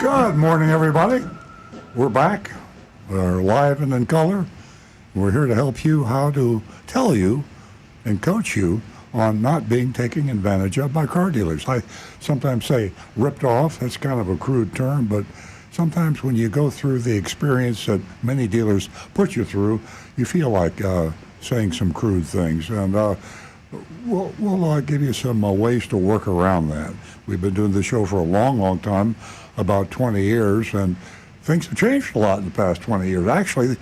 Good morning, everybody. We're back. We're live and in color. We're here to help you how to tell you and coach you on not being taken advantage of by car dealers. I sometimes say ripped off. That's kind of a crude term, but sometimes when you go through the experience that many dealers put you through, you feel like saying some crude things. And we'll give you some ways to work around that. We've been doing this show for a long, long time, about 20 years, and things have changed a lot in the past 20 years. Actually,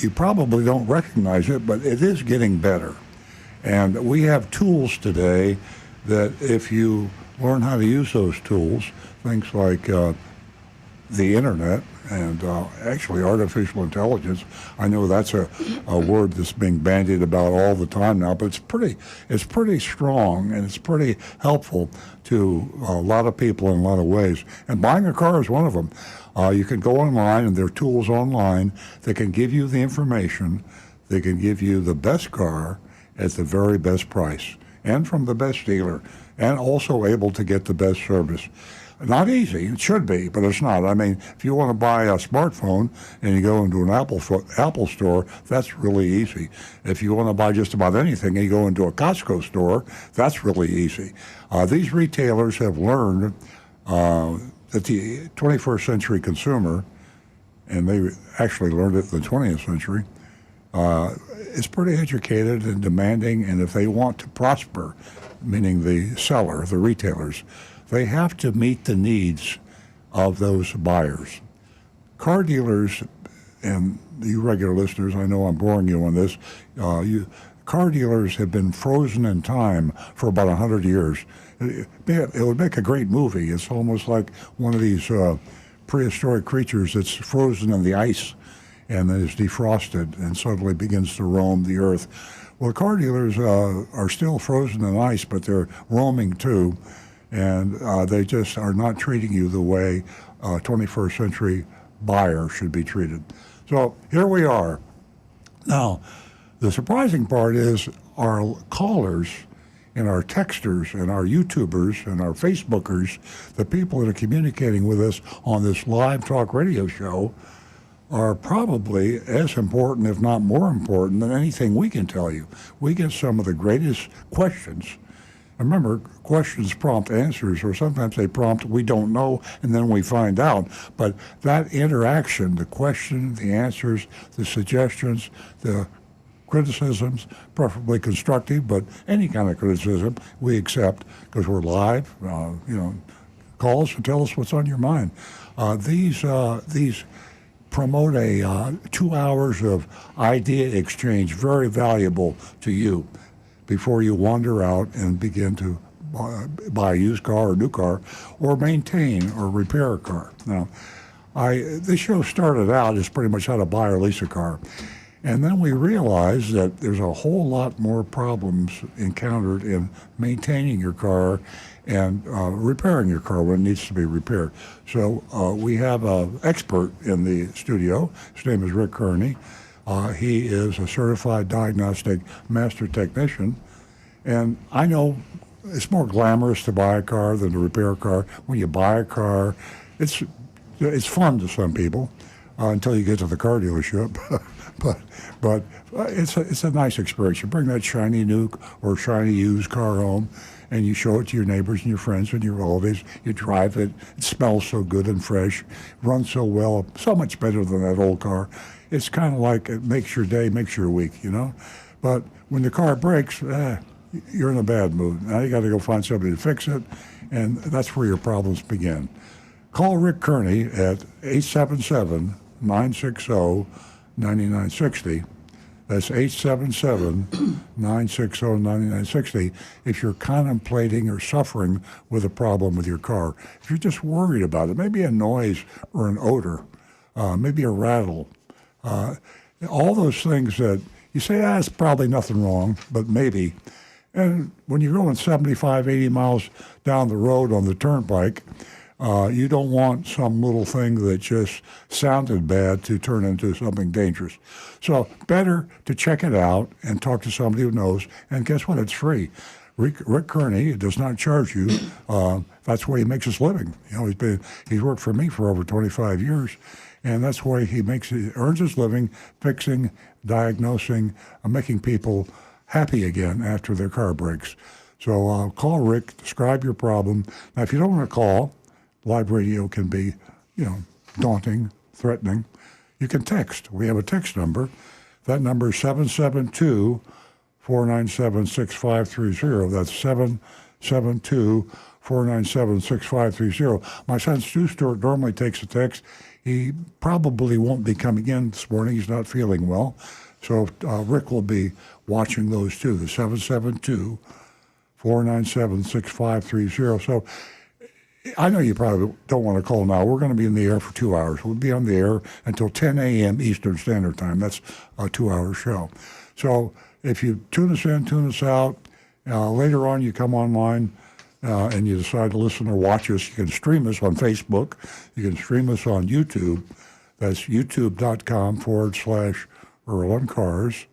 you probably don't recognize it, but it is getting better. And we have tools today that if you learn how to use those tools, things like the internet and actually artificial intelligence. I know that's a word that's being bandied about all the time now, but it's pretty strong and it's pretty helpful to a lot of people in a lot of ways. And buying a car is one of them. You can go online, and there are tools online that can give you the information. They can give you the best car at the very best price and from the best dealer, and also able to get the best service. Not easy. It should be, but it's not. I mean, if you want to buy a smartphone and you go into an Apple store, that's really easy. If you want to buy just about anything and you go into a Costco store, that's really easy. These retailers have learned that the 21st century consumer, and they actually learned it in the 20th century, is pretty educated and demanding, and if they want to prosper, meaning the seller, the retailers, they have to meet the needs of those buyers. Car dealers, and you regular listeners, I know I'm boring you on this, car dealers have been frozen in time for about 100 years. It would make a great movie. It's almost like one of these prehistoric creatures that's frozen in the ice and then is defrosted and suddenly begins to roam the earth. Well, car dealers are still frozen in ice, but they're roaming too. And they just are not treating you the way a 21st century buyer should be treated. So here we are. Now, the surprising part is our callers and our texters and our YouTubers and our Facebookers, the people that are communicating with us on this live talk radio show, are probably as important, if not more important, than anything we can tell you. We get some of the greatest questions. Remember, questions prompt answers, or sometimes they prompt we don't know, and then we find out. But that interaction, the question, the answers, the suggestions, the criticisms, preferably constructive, but any kind of criticism we accept because we're live. Call us and tell us what's on your mind. These promote a 2 hours of idea exchange, very valuable to you, before you wander out and begin to buy a used car or new car or maintain or repair a car. Now, this show started out as pretty much how to buy or lease a car. And then we realized that there's a whole lot more problems encountered in maintaining your car and repairing your car when it needs to be repaired. So we have an expert in the studio. His name is Rick Kearney. He is a certified diagnostic master technician, and I know it's more glamorous to buy a car than to repair a car. When you buy a car, it's fun to some people until you get to the car dealership, but it's a nice experience. You bring that shiny new or shiny used car home, and you show it to your neighbors and your friends and your relatives. You drive it. It smells so good and fresh, runs so well, so much better than that old car. It's kind of like it makes your day, makes your week, But when the car breaks, you're in a bad mood. Now you got to go find somebody to fix it, and that's where your problems begin. Call Rick Kearney at 877-960-9960. That's 877-960-9960 if you're contemplating or suffering with a problem with your car. If you're just worried about it, maybe a noise or an odor, maybe a rattle, all those things that you say, it's probably nothing wrong, but maybe. And when you're going 75, 80 miles down the road on the turnpike, you don't want some little thing that just sounded bad to turn into something dangerous. So better to check it out and talk to somebody who knows. And guess what? It's free. Rick Kearney does not charge you. That's where he makes his living. He's worked for me for over 25 years, and that's where he earns his living fixing, diagnosing, making people happy again after their car breaks. So call Rick, describe your problem. Now, if you don't want to call, live radio can be, daunting, threatening. You can text. We have a text number. That number is 772-497-6530. That's 772-497-6530. My son Stu Stewart normally takes a text. He probably won't be coming in this morning. He's not feeling well. So Rick will be watching those too, the 772-497-6530. So I know you probably don't want to call now. We're going to be in the air for 2 hours. We'll be on the air until 10 a.m. Eastern Standard Time. That's a 2-hour show. So if you tune us in, tune us out, later on you come online and you decide to listen or watch us, you can stream us on Facebook. You can stream us on YouTube. That's youtube.com/Earl on Cars.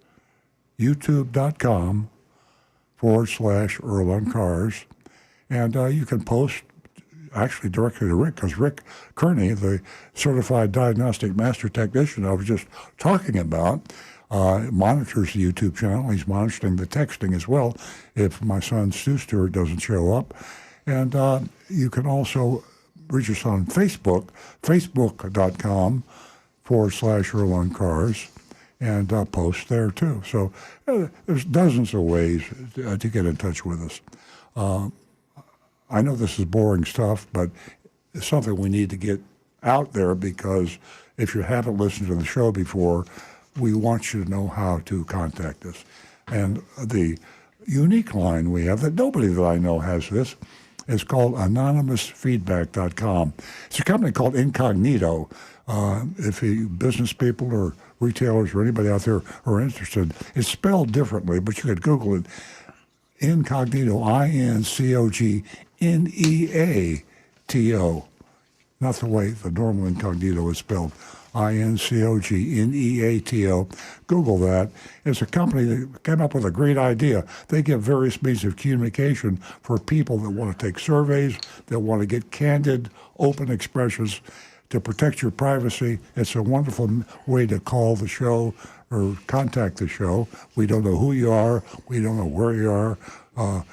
youtube.com/Earl on Cars. And you can post actually directly to Rick, because Rick Kearney, the certified diagnostic master technician I was just talking about, monitors the YouTube channel. He's monitoring the texting as well if my son Stu Stewart doesn't show up. And you can also reach us on Facebook, facebook.com/Earl on Cars, and post there too. So there's dozens of ways to get in touch with us. I know this is boring stuff, but it's something we need to get out there, because if you haven't listened to the show before, we want you to know how to contact us. And the unique line we have, that nobody that I know has this, is called anonymousfeedback.com. It's a company called Incognito. If you business people or retailers or anybody out there are interested, it's spelled differently, but you could Google it. Incognito, INCOGNEATO. Not the way the normal incognito is spelled. INCOGNEATO. Google that. It's a company that came up with a great idea. They give various means of communication for people that want to take surveys, that want to get candid, open expressions to protect your privacy. It's a wonderful way to call the show or contact the show. We don't know who you are. We don't know where you are.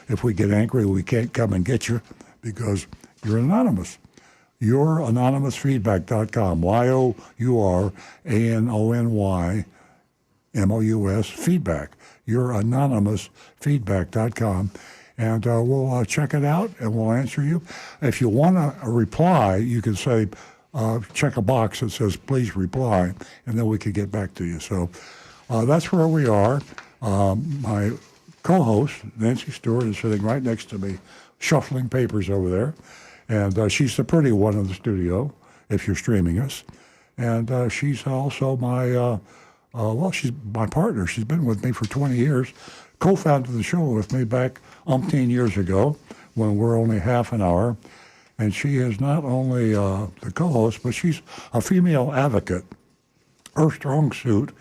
If we get angry, we can't come and get you because you're anonymous. YourAnonymousFeedback.com. YourAnonymousFeedback. YourAnonymousFeedback.com. And we'll check it out and we'll answer you. If you want a reply, you can say, check a box that says, please reply, and then we can get back to you. So that's where we are. My co-host, Nancy Stewart, is sitting right next to me, shuffling papers over there. And she's the pretty one in the studio, if you're streaming us. And she's also my, she's my partner. She's been with me for 20 years, co-founded the show with me back umpteen years ago when we're only half an hour. And she is not only the co-host, but she's a female advocate. Her strong suit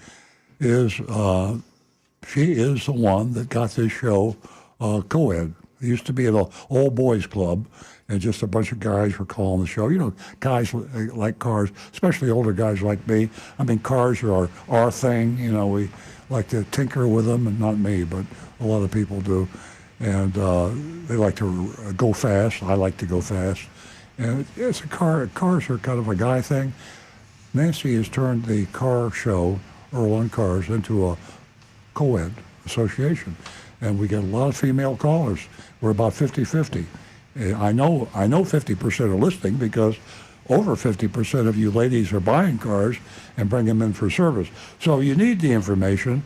is she is the one that got this show co-ed. It used to be an all-boys club, and just a bunch of guys were calling the show. You know, guys like cars, especially older guys like me. I mean, cars are our thing. You know, we like to tinker with them, and not me, but a lot of people do. And they like to go fast. I like to go fast. And it's cars are kind of a guy thing. Nancy has turned the car show, Earl on Cars, into a co-ed association. And we get a lot of female callers. We're about 50-50. I know 50% are listening because over 50% of you ladies are buying cars and bring them in for service. So you need the information,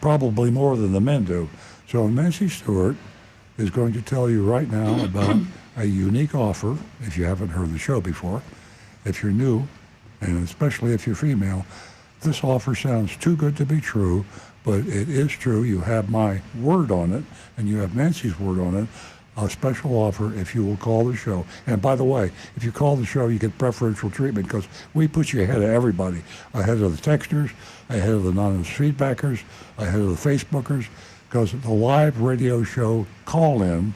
probably more than the men do. So Nancy Stewart is going to tell you right now about a unique offer, if you haven't heard the show before. If you're new, and especially if you're female, this offer sounds too good to be true, but it is true. You have my word on it, and you have Nancy's word on it. A special offer if you will call the show. And by the way, if you call the show, you get preferential treatment because we put you ahead of everybody, ahead of the texters, ahead of the anonymous feedbackers, ahead of the Facebookers, because the live radio show call-in,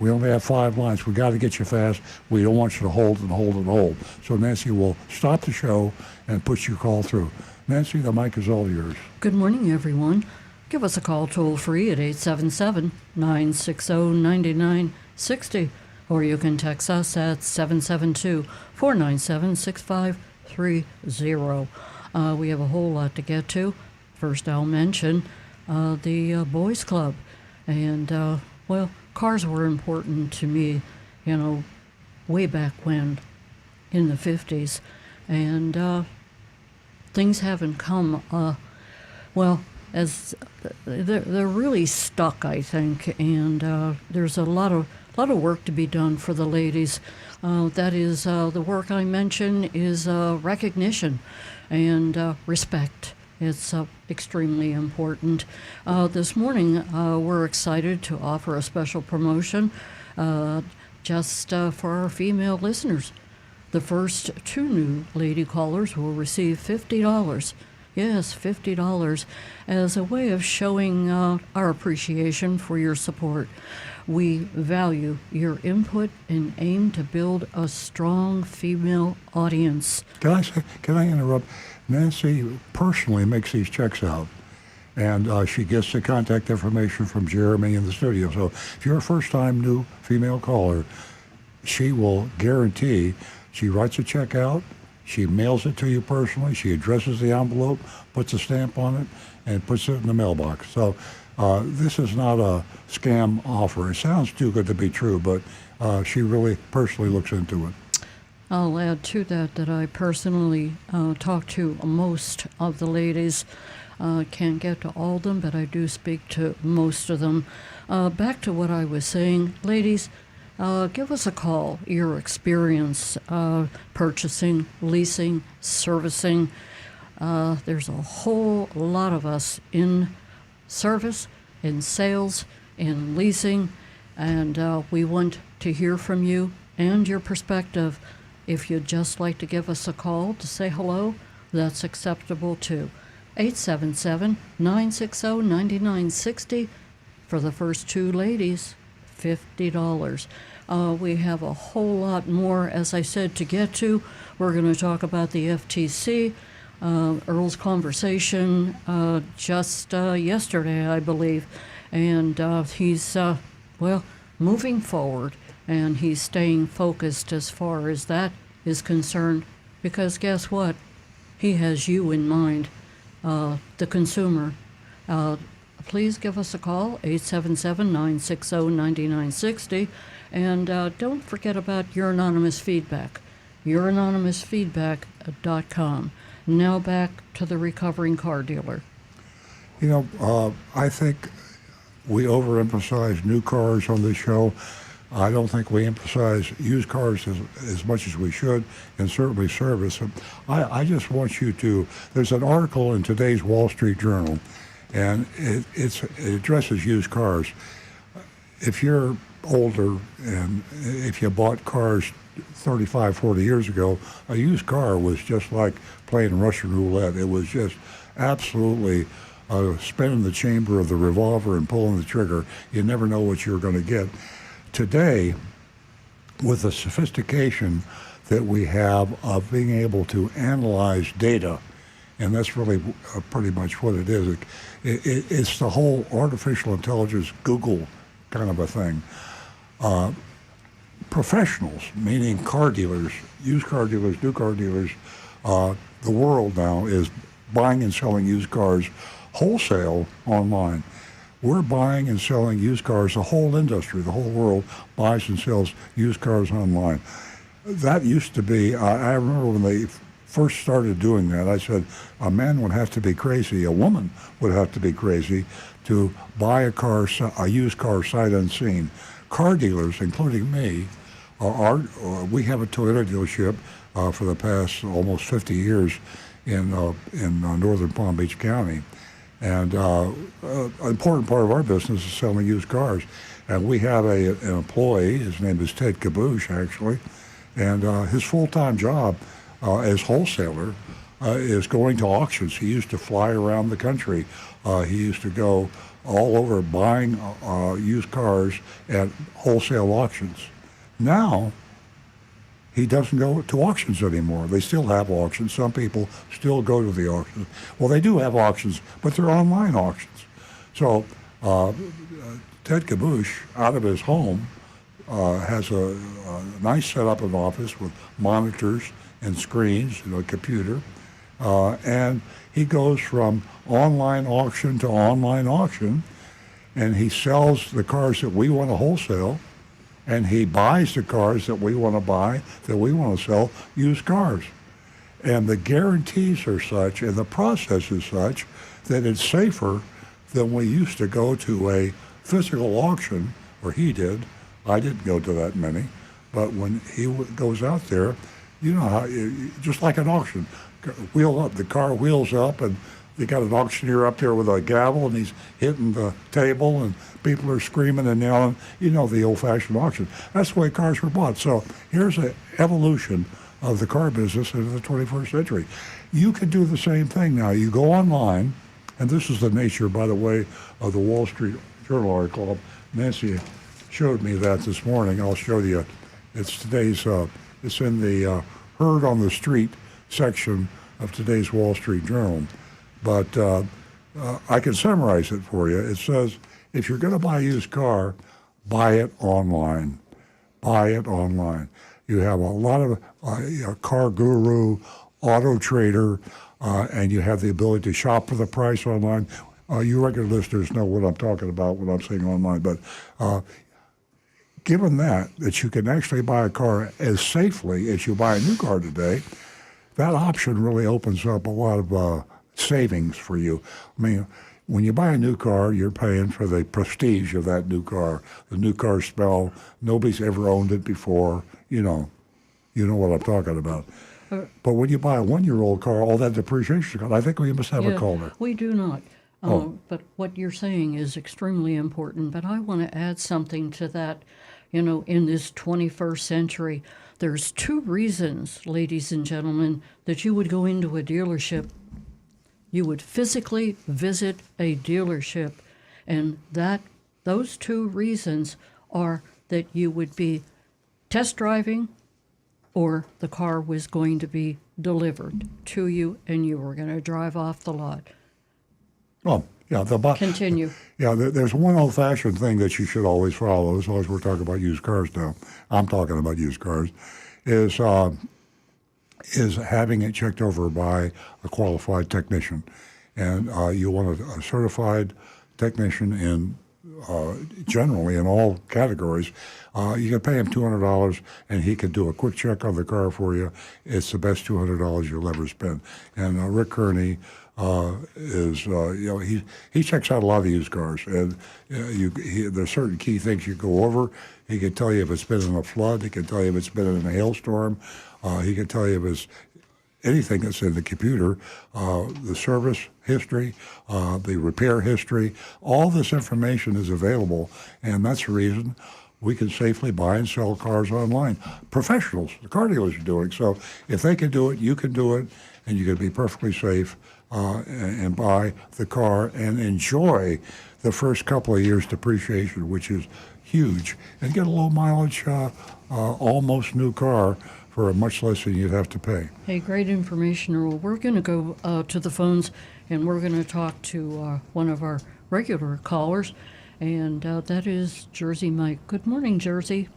we only have 5 lines. We got to get you fast. We don't want you to hold and hold and hold. So Nancy will stop the show and put your call through. Nancy, the mic is all yours. Good morning, everyone. Give us a call toll-free at 877-960-9960, or you can text us at 772-497-6530. We have a whole lot to get to. First, I'll mention the Boys Club. And, cars were important to me, way back when, in the 50s. And things haven't come, as they're really stuck, I think. And there's a lot of work to be done for the ladies. That is, the work I mention is recognition and respect. It's extremely important. This morning, we're excited to offer a special promotion just for our female listeners. The first 2 new lady callers will receive $50. Yes, $50 as a way of showing our appreciation for your support. We value your input and aim to build a strong female audience. Can I interrupt? Nancy personally makes these checks out, and she gets the contact information from Jeremy in the studio. So if you're a first-time new female caller, she will guarantee, she writes a check out, she mails it to you personally, she addresses the envelope, puts a stamp on it, and puts it in the mailbox. So this is not a scam offer. It sounds too good to be true, but she really personally looks into it. I'll add to that I personally talk to most of the ladies. Can't get to all of them, but I do speak to most of them. Back to what I was saying, ladies, give us a call. Your experience purchasing, leasing, servicing. There's a whole lot of us in service, in sales, in leasing, and we want to hear from you and your perspective. If you'd just like to give us a call to say hello, that's acceptable too. 877-960-9960. For the first 2 ladies, $50. We have a whole lot more, as I said, to get to. We're going to talk about the FTC. Earl's conversation just yesterday, I believe. And he's, moving forward. And he's staying focused as far as that is concerned, because guess what? He has you in mind, the consumer. Please give us a call, 877-960-9960, and don't forget about your anonymous feedback, youranonymousfeedback.com. Now back to the recovering car dealer. I think we overemphasize new cars on this show. I don't think we emphasize used cars as much as we should, and certainly service. I just want you to, there's an article in today's Wall Street Journal, and it addresses used cars. If you're older and if you bought cars 35, 40 years ago, a used car was just like playing Russian roulette. It was just absolutely spinning the chamber of the revolver and pulling the trigger. You never know what you're going to get. Today, with the sophistication that we have of being able to analyze data, and that's really pretty much what it is. It's the whole artificial intelligence Google kind of a thing. Professionals, meaning car dealers, used car dealers, new car dealers, the world now is buying and selling used cars wholesale online. We're buying and selling used cars. The whole industry, the whole world buys and sells used cars online. That used to be, I remember when they first started doing that, I said, a man would have to be crazy, a woman would have to be crazy to buy a used car sight unseen. Car dealers, including me, we have a Toyota dealership for the past almost 50 years in northern Palm Beach County. And an important part of our business is selling used cars. And we have an employee, his name is Ted Caboosh, actually, and his full-time job as wholesaler is going to auctions. He used to fly around the country. He used to go all over buying used cars at wholesale auctions. Now, he doesn't go to auctions anymore. They still have auctions. Some people still go to the auctions. Well, they do have auctions, but they're online auctions. So Ted Kaboosh, out of his home, has a nice setup of office with monitors and screens, a computer, and he goes from online auction to online auction, and he sells the cars that we want to wholesale, and he buys the cars that we want to buy, that we want to sell, used cars. And the guarantees are such, and the process is such, that it's safer than we used to go to a physical auction, or he did. I didn't go to that many, but when he goes out there, you know how, just like an auction, wheel up, the car wheels up, and you got an auctioneer up there with a gavel, and he's hitting the table, and people are screaming and yelling. You know, the old-fashioned auction. That's the way cars were bought. So here's an evolution of the car business into the 21st century. You can do the same thing now. You go online, and this is the nature, by the way, of the Wall Street Journal article. Nancy showed me that this morning. I'll show you. It's today's. It's in the Heard on the Street section of today's Wall Street Journal. But I can summarize it for you. It says, if you're going to buy a used car, buy it online. Buy it online. You have a lot of Car Guru, Auto Trader, and you have the ability to shop for the price online. You regular listeners know what I'm talking about when I'm saying online. But given that you can actually buy a car as safely as you buy a new car today, that option really opens up a lot of savings for you. I mean, when you buy a new car, you're paying for the prestige of that new car. The new car smell. Nobody's ever owned it before. You know what I'm talking about. But when you buy a one-year-old car, all that depreciation gone. I think we must have a caller. We do not. But what you're saying is extremely important. But I want to add something to that. In this 21st century, there's two reasons, ladies and gentlemen, that you would go into a dealership. You would physically visit a dealership, and those two reasons are that you would be test driving, or the car was going to be delivered to you, and you were going to drive off the lot. Oh, yeah. Continue. Yeah, there's one old-fashioned thing that you should always follow, as long as we're talking about used cars now. I'm talking about used cars, is having it checked over by a qualified technician. And you want a certified technician in generally in all categories. You can pay him $200, and he can do a quick check on the car for you. It's the best $200 you'll ever spend. And Rick Kearney is, he checks out a lot of used cars, and there's certain key things you go over. He can tell you if it's been in a flood. He can tell you if it's been in a hailstorm. He can tell you if it's anything that's in the computer, the service history, the repair history. All this information is available, and that's the reason we can safely buy and sell cars online. Professionals, the car dealers are doing. So if they can do it, you can do it, and you can be perfectly safe and buy the car and enjoy the first couple of years depreciation, which is huge, and get a low mileage, almost new car for much less than you'd have to pay. Hey, great information, Earl. We're going to go to the phones, and we're going to talk to one of our regular callers, and that is Jersey Mike. Good morning, Jersey.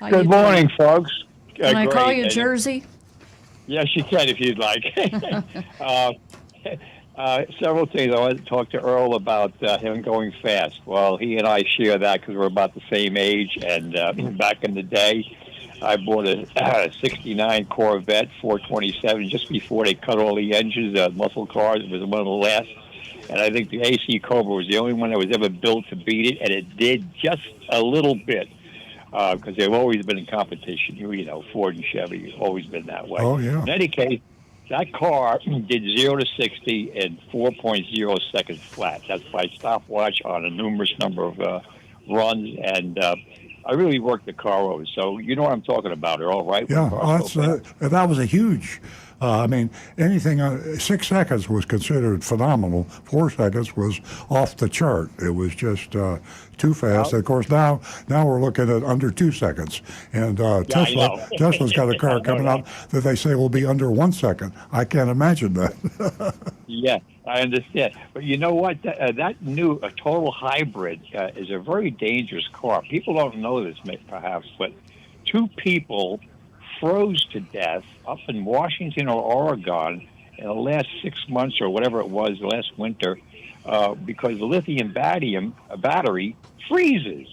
Good morning, folks. Can I call you And Jersey? yes, you can if you'd like. Several things. I wanted to talk to Earl about him going fast. Well, he and I share that because we're about the same age, and back in the day, I bought a 69 Corvette 427 just before they cut all the engines, muscle cars. It was one of the last. And I think the AC Cobra was the only one that was ever built to beat it, and it did just a little bit because they've always been in competition. You know, Ford and Chevy have always been that way. Oh, yeah. In any case, that car did 0 to 60 in 4.0 seconds flat. That's by stopwatch on a numerous number of runs, and I really worked the car over. So you know what I'm talking about, Earl, right? Yeah, that was a huge I mean, anything 6 seconds was considered phenomenal. 4 seconds was off the chart. It was just too fast. Well, Of course, now we're looking at under 2 seconds. And yeah, I know. Tesla's got a car I know coming that. out that they say will be under 1 second. I can't imagine that. Yeah, I understand. But you know what? That new total hybrid is a very dangerous car. People don't know this, perhaps, but 2 people froze to death up in Washington or Oregon in the last 6 months or whatever it was, last winter, because the lithium battery freezes.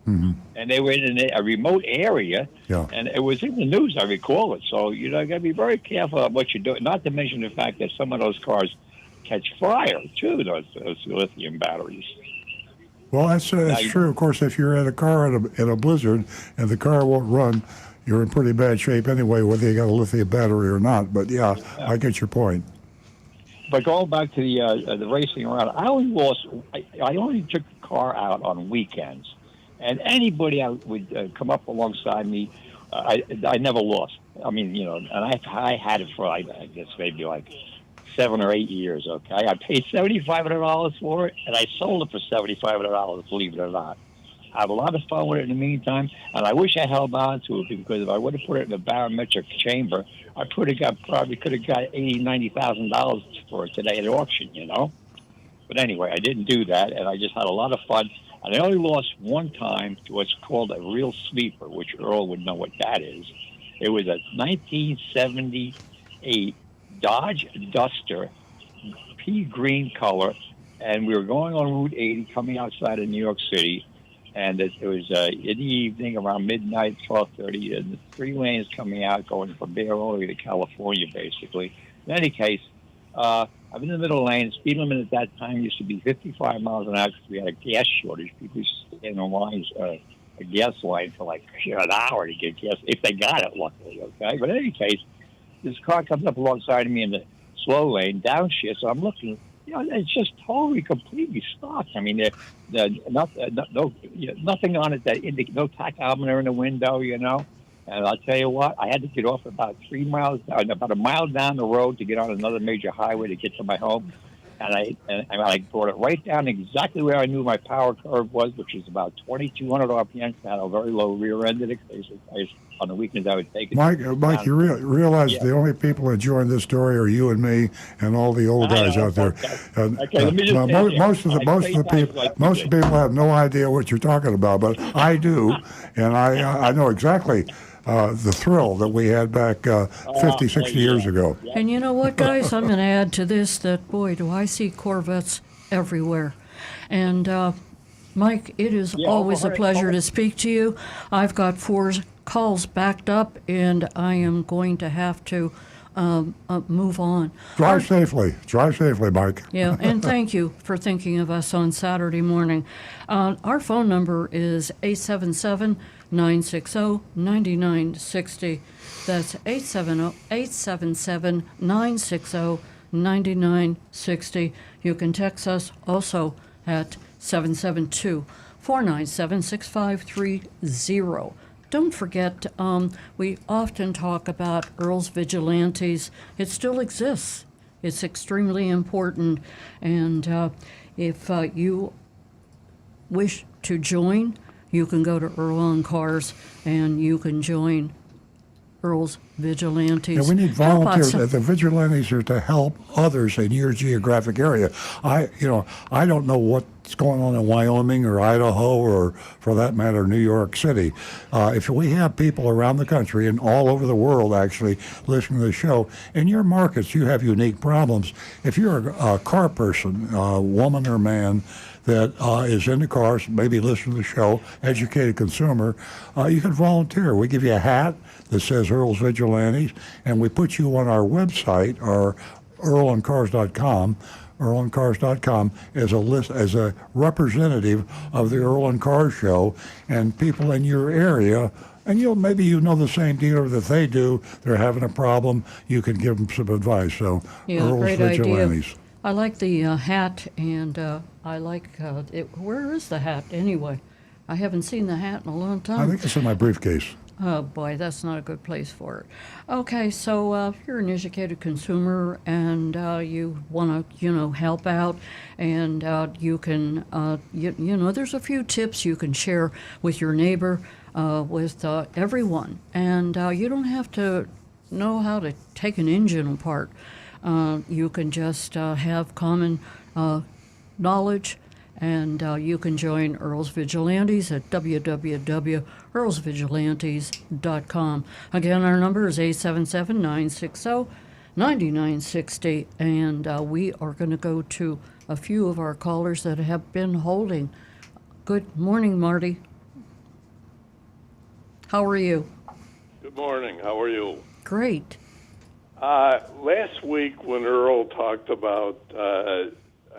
Mm-hmm. And they were in a remote area, Yeah. and it was in the news, I recall it. So, you know, you got to be very careful of what you're doing, not to mention the fact that some of those cars catch fire, too, those lithium batteries. Well, that's true. Of course, if you're in a car in a blizzard and the car won't run, you're in pretty bad shape anyway, whether you got a lithium battery or not. But yeah, I get your point. But going back to the racing around, I only took the car out on weekends, and anybody would come up alongside me, I never lost. I mean, you know, and I had it for I guess maybe like 7 or 8 years. Okay, I paid $7,500 for it, and I sold it for $7,500. Believe it or not. I have a lot of fun with it in the meantime, and I wish I held on to it, because if I would have put it in the barometric chamber, I probably could have got $80,000-$90,000 for it today at auction, you know. But anyway, I didn't do that, and I just had a lot of fun. And I only lost one time to what's called a real sweeper, which Earl would know what that is. It was a 1978 Dodge Duster, pea green color, and we were going on Route 80 coming outside of New York City. And it was in the evening around midnight, 12:30, and the 3 lanes coming out, going from there all the way to California, basically. In any case, I'm in the middle lane. Speed limit at that time used to be 55 miles an hour because we had a gas shortage. People used to stand in lines, a gas line for like an hour to get gas, if they got it, luckily, okay? But in any case, this car comes up alongside of me in the slow lane, downshift, so I'm looking. You know, it's just totally, completely stopped. I mean, nothing on it that indicates, no tachometer in the window, you know. And I'll tell you what, I had to get off about about a mile down the road to get on another major highway to get to my home. And I brought it right down exactly where I knew my power curve was, which is about 2,200 RPM. I had a very low rear end of it. On the weekends, I would take it. Mike, you realize the only people enjoying this story are you and me and all the old guys out there. Okay, let me just most of the people have no idea what you're talking about, but I do, and I know exactly the thrill that we had back 50, 60 years ago. And you know what, guys? I'm going to add to this that, boy, do I see Corvettes everywhere. And, Mike, it is always a pleasure to speak to you. I've got 4 calls backed up, and I am going to have to move on. Drive safely, Mike. Yeah, and thank you for thinking of us on Saturday morning. Our phone number is 877-960-9960. That's 877-960-9960. You can text us also at 772-497-6530. Don't forget, we often talk about Earl's Vigilantes. It still exists. It's extremely important. And if you wish to join, you can go to Earl on Cars and you can join Earl's Vigilantes. Yeah, we need volunteers. The vigilantes are to help others in your geographic area. I don't know what's going on in Wyoming or Idaho or, for that matter, New York City. If we have people around the country and all over the world actually listening to the show, in your markets you have unique problems. If you're a car person, woman or man, that is into cars, maybe listen to the show, educated consumer, you can volunteer. We give you a hat that says Earl's Vigilantes, and we put you on our website, or earloncars.com. earloncars.com as a representative of the Earl and Cars Show, and people in your area, and maybe you know the same dealer that they do, they're having a problem, you can give them some advice. So Earl's great Vigilantes. idea. I like the hat, and I like it. Where is the hat anyway? I haven't seen the hat in a long time. I think it's in my briefcase. Oh boy, that's not a good place for it. Okay, so if you're an educated consumer and you want to, help out, and you can, there's a few tips you can share with your neighbor, with everyone, and you don't have to know how to take an engine apart. You can just have common knowledge, and you can join Earl's Vigilantes at www.earlsvigilantes.com. Again, our number is 877-960-9960, and we are going to go to a few of our callers that have been holding. Good morning, Marty. How are you? Good morning. How are you? Great. Last week when Earl talked about, I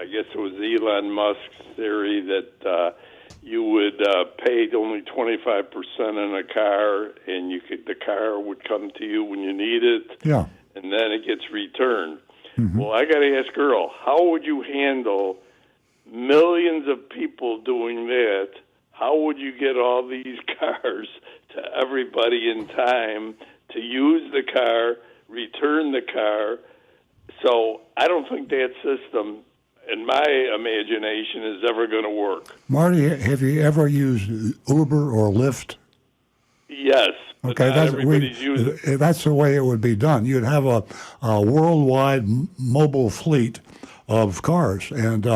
guess it was Elon Musk's theory that you would pay only 25% in a car, and the car would come to you when you need it, Yeah. and then it gets returned. Mm-hmm. Well, I got to ask Earl, how would you handle millions of people doing that? How would you get all these cars to everybody in time to use the car, return the car? So I don't think that system, in my imagination, is ever going to work. Marty, have you ever used Uber or Lyft? Yes. Okay, that's the way it would be done. You'd have a worldwide mobile fleet of cars, and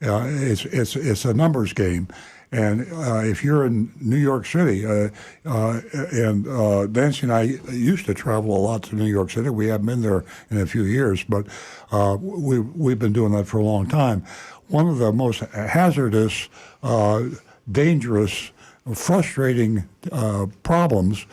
it's a numbers game. And if you're in New York City, and Nancy and I used to travel a lot to New York City. We haven't been there in a few years, but we've been doing that for a long time. One of the most hazardous, dangerous, frustrating problems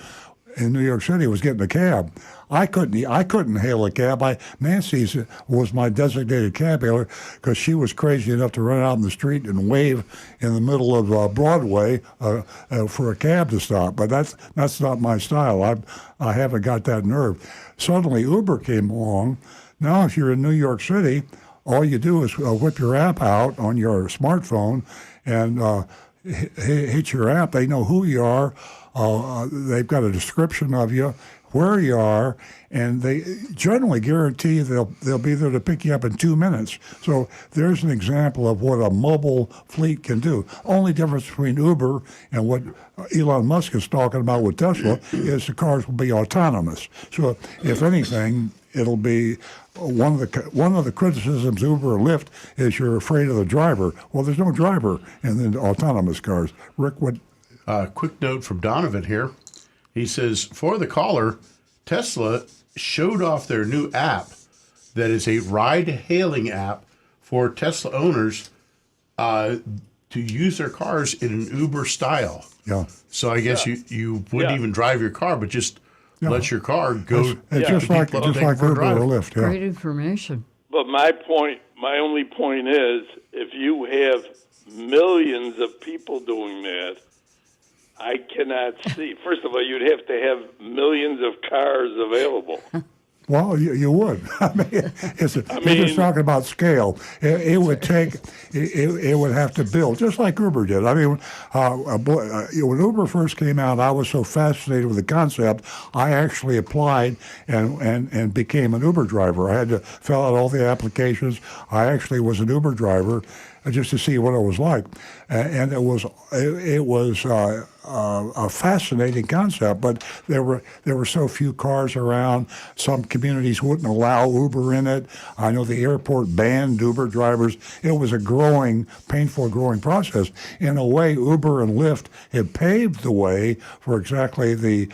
in New York City was getting a cab. I couldn't hail a cab. Nancy's was my designated cab hailer because she was crazy enough to run out in the street and wave in the middle of Broadway for a cab to stop. But that's not my style. I haven't got that nerve. Suddenly Uber came along. Now if you're in New York City, all you do is whip your app out on your smartphone and hit your app. They know who you are. They've got a description of you, where you are, and they generally guarantee they'll be there to pick you up in 2 minutes. So there's an example of what a mobile fleet can do. Only difference between Uber and what Elon Musk is talking about with Tesla is the cars will be autonomous. So if anything, it'll be one of the criticisms Uber or Lyft is you're afraid of the driver. Well, there's no driver in the autonomous cars. Rick, what? Quick note from Donovan here. He says, for the caller, Tesla showed off their new app that is a ride-hailing app for Tesla owners to use their cars in an Uber style. Yeah. So I guess you wouldn't even drive your car, but just let your car go. It's just like Uber or Lyft. Yeah. Great information. But my only point is, if you have millions of people doing that, I cannot see. First of all, you'd have to have millions of cars available. Well, you would. I mean, you're just talking about scale. It would take. It would have to build, just like Uber did. I mean, when Uber first came out, I was so fascinated with the concept. I actually applied and became an Uber driver. I had to fill out all the applications. I actually was an Uber driver just to see what it was like, and it was a fascinating concept. But there were so few cars around. Some communities wouldn't allow Uber in it. I know the airport banned Uber drivers. It was a painful growing process. In a way, Uber and Lyft have paved the way for exactly the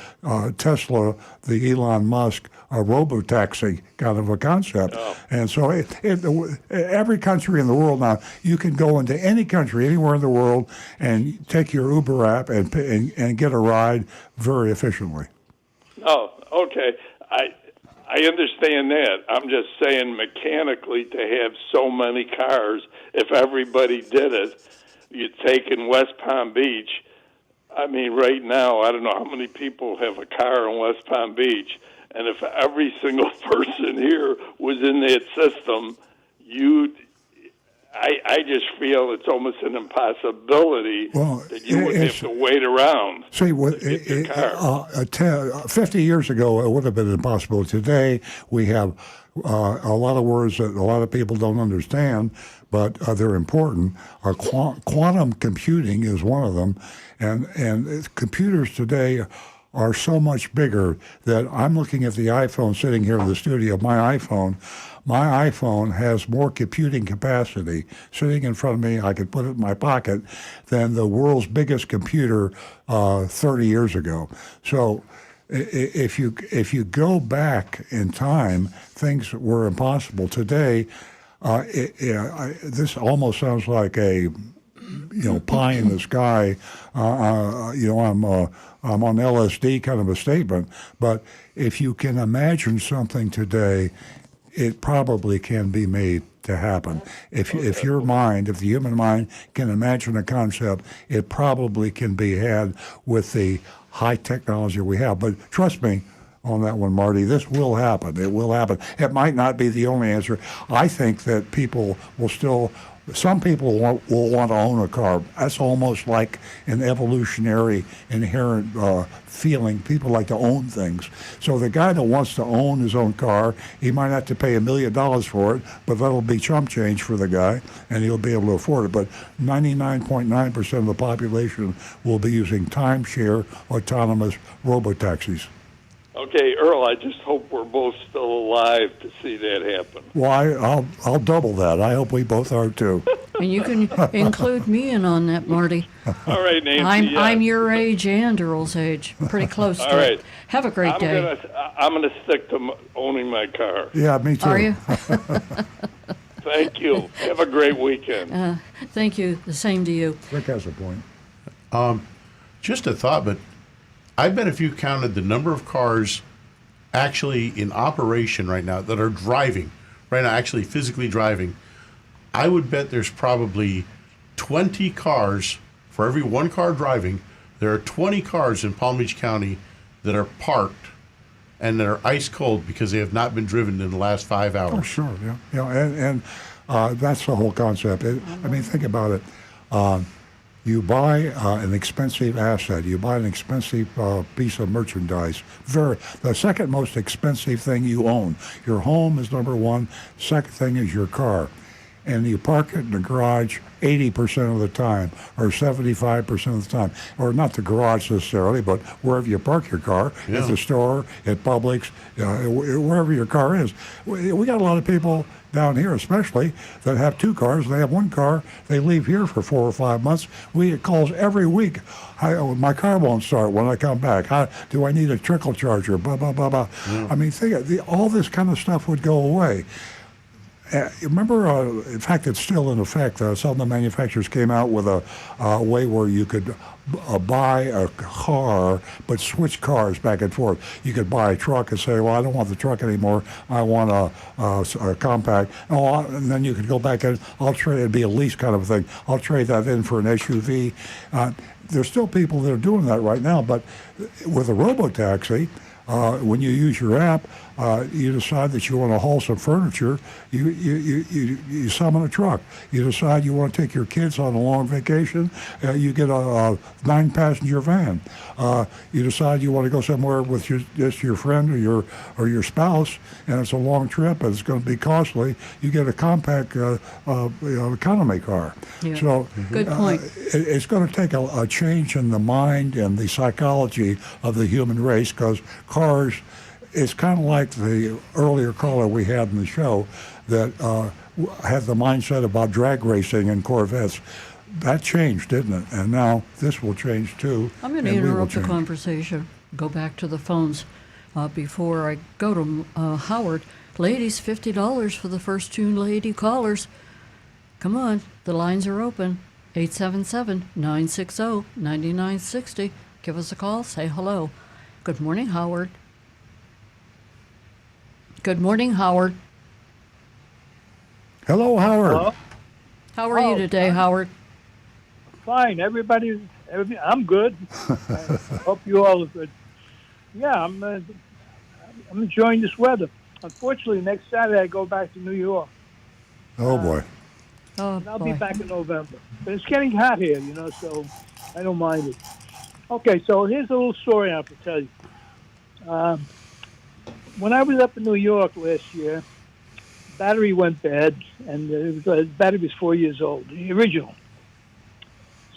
Tesla, the Elon Musk robo-taxi kind of a concept. Oh. And so every country in the world now, you can go into any country, anywhere in the world, and take your Uber app and get a ride very efficiently. Oh, okay. I understand that. I'm just saying mechanically to have so many cars, if everybody did it, you'd take in West Palm Beach. I mean, right now, I don't know how many people have a car in West Palm Beach. And if every single person here was in that system, I just feel it's almost an impossibility that you would have to wait around. See, your car. 50 years ago, it would have been impossible. Today, we have a lot of words that a lot of people don't understand, but they're important. Quantum computing is one of them, and computers today are so much bigger that I'm looking at the iPhone sitting here in the studio. My iPhone has more computing capacity sitting in front of me. I could put it in my pocket than the world's biggest computer 30 years ago. So if you go back in time, things were impossible. Today, this almost sounds like a pie in the sky. I'm on LSD kind of a statement. But if you can imagine something today, it probably can be made to happen. If the human mind can imagine a concept, it probably can be had with the high technology we have. But trust me on that one, Marty, this will happen. It will happen. It might not be the only answer. I think that some people will want to own a car. That's almost like an evolutionary inherent feeling. People like to own things. So the guy that wants to own his own car, he might have to pay $1 million for it, but that'll be chump change for the guy, and he'll be able to afford it. But 99.9% of the population will be using timeshare autonomous robotaxis. Okay, Earl, I just hope we're both still alive to see that happen. Well, I'll double that. I hope we both are too. And you can include me in on that, Marty. All right, Nancy. I'm your age and Earl's age. Pretty close to All right. it. Have a great day. I'm gonna stick to owning my car. Yeah, me too. Are you? Thank you. Have a great weekend. Thank you. The same to you. Rick has a point. Just a thought, but I bet if you counted the number of cars actually in operation right now that are driving, right now, actually physically driving, I would bet there's probably 20 cars for every one car driving. There are 20 cars in Palm Beach County that are parked and that are ice cold because they have not been driven in the last 5 hours. Oh, sure, yeah. And that's the whole concept. Think about it. You buy an expensive asset. You buy an expensive piece of merchandise. The second most expensive thing you own. Your home is number one. Second thing is your car. And you park it in the garage 80% of the time, or 75% of the time. Or not the garage necessarily, but wherever you park your car, at the store, at Publix, wherever your car is. We got a lot of people down here especially that have two cars. They have one car. They leave here for 4 or 5 months. We get calls every week. My car won't start when I come back. Do I need a trickle charger? Blah, blah, blah, blah. All this kind of stuff would go away. Remember, in fact, it's still in effect. Some of the manufacturers came out with a way where you could buy a car, but switch cars back and forth. You could buy a truck and say, well, I don't want the truck anymore. I want a compact. And then you could go back and it'd be a lease kind of a thing. I'll trade that in for an SUV. There's still people that are doing that right now, but with a robotaxi, when you use your app, you decide that you want to haul some furniture. You summon a truck. You decide you want to take your kids on a long vacation. You get a 9-passenger van. You decide you want to go somewhere with just your friend or your spouse, and it's a long trip and it's going to be costly. You get a compact economy car. Yeah. So good point. It's going to take a change in the mind and the psychology of the human race, because cars. It's kind of like the earlier caller we had in the show that had the mindset about drag racing and Corvettes. That changed, didn't it? And now this will change too. I'm going to interrupt the conversation, go back to the phones. Before I go to Howard, ladies, $50 for the first 2 lady callers. Come on, the lines are open. 877-960-9960. Give us a call, say hello. Good morning, Howard. Good morning, Howard. Hello, Howard. Hello? How are you today, Howard? Fine. I'm good. I hope you all are good. Yeah, I'm enjoying this weather. Unfortunately, next Saturday I go back to New York. Oh boy. Oh, And I'll be boy. back in November. But it's getting hot here, so I don't mind it. Okay, so here's a little story I have to tell you. When I was up in New York last year, battery went bad, and the battery was 4 years old, the original.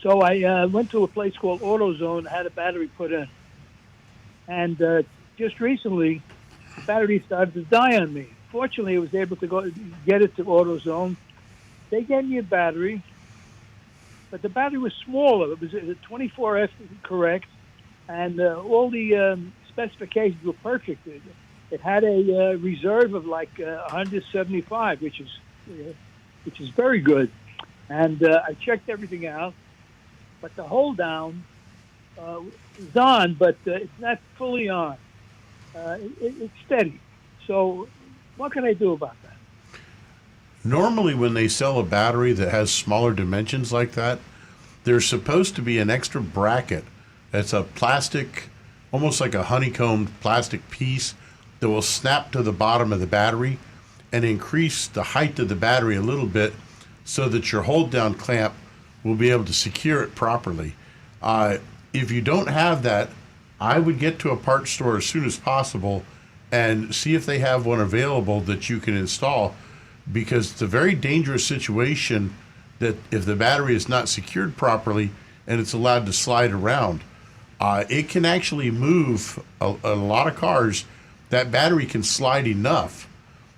So I went to a place called AutoZone, had a battery put in. And just recently, the battery started to die on me. Fortunately, I was able to go get it to AutoZone. They gave me a battery, but the battery was smaller. It was a 24F correct, and all the specifications were perfect. It had a reserve of like 175, which is very good. And I checked everything out, but the hold down is on, but it's not fully on. It's steady. So what can I do about that? Normally, when they sell a battery that has smaller dimensions like that, there's supposed to be an extra bracket. That's a plastic, almost like a honeycombed plastic piece that will snap to the bottom of the battery and increase the height of the battery a little bit so that your hold down clamp will be able to secure it properly. If you don't have that, I would get to a parts store as soon as possible and see if they have one available that you can install, because it's a very dangerous situation that if the battery is not secured properly and it's allowed to slide around, it can actually move a lot of cars. That battery can slide enough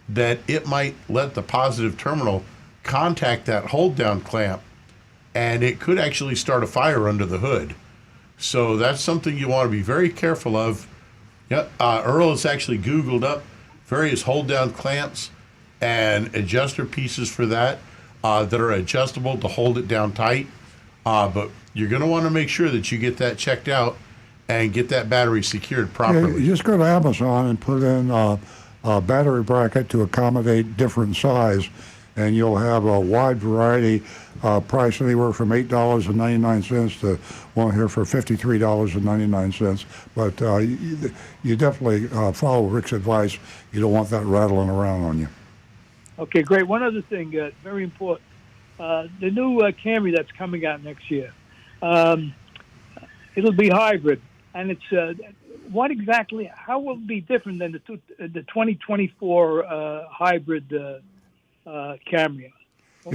that it might let the positive terminal contact that hold down clamp, and it could actually start a fire under the hood. So that's something you want to be very careful of. Yep, Earl has actually Googled up various hold down clamps and adjuster pieces for that that are adjustable to hold it down tight. But you're going to want to make sure that you get that checked out and get that battery secured Yeah, properly. you just go to Amazon and put in a battery bracket to accommodate different size, and you'll have a wide variety, price anywhere from $8.99 to one here for $53.99. But you definitely follow Rick's advice. You don't want that rattling around on you. Okay, great. One other thing, very important. The new Camry that's coming out next year, it'll be hybrid. And it's what exactly, how will it be different than the 2024 hybrid Camry?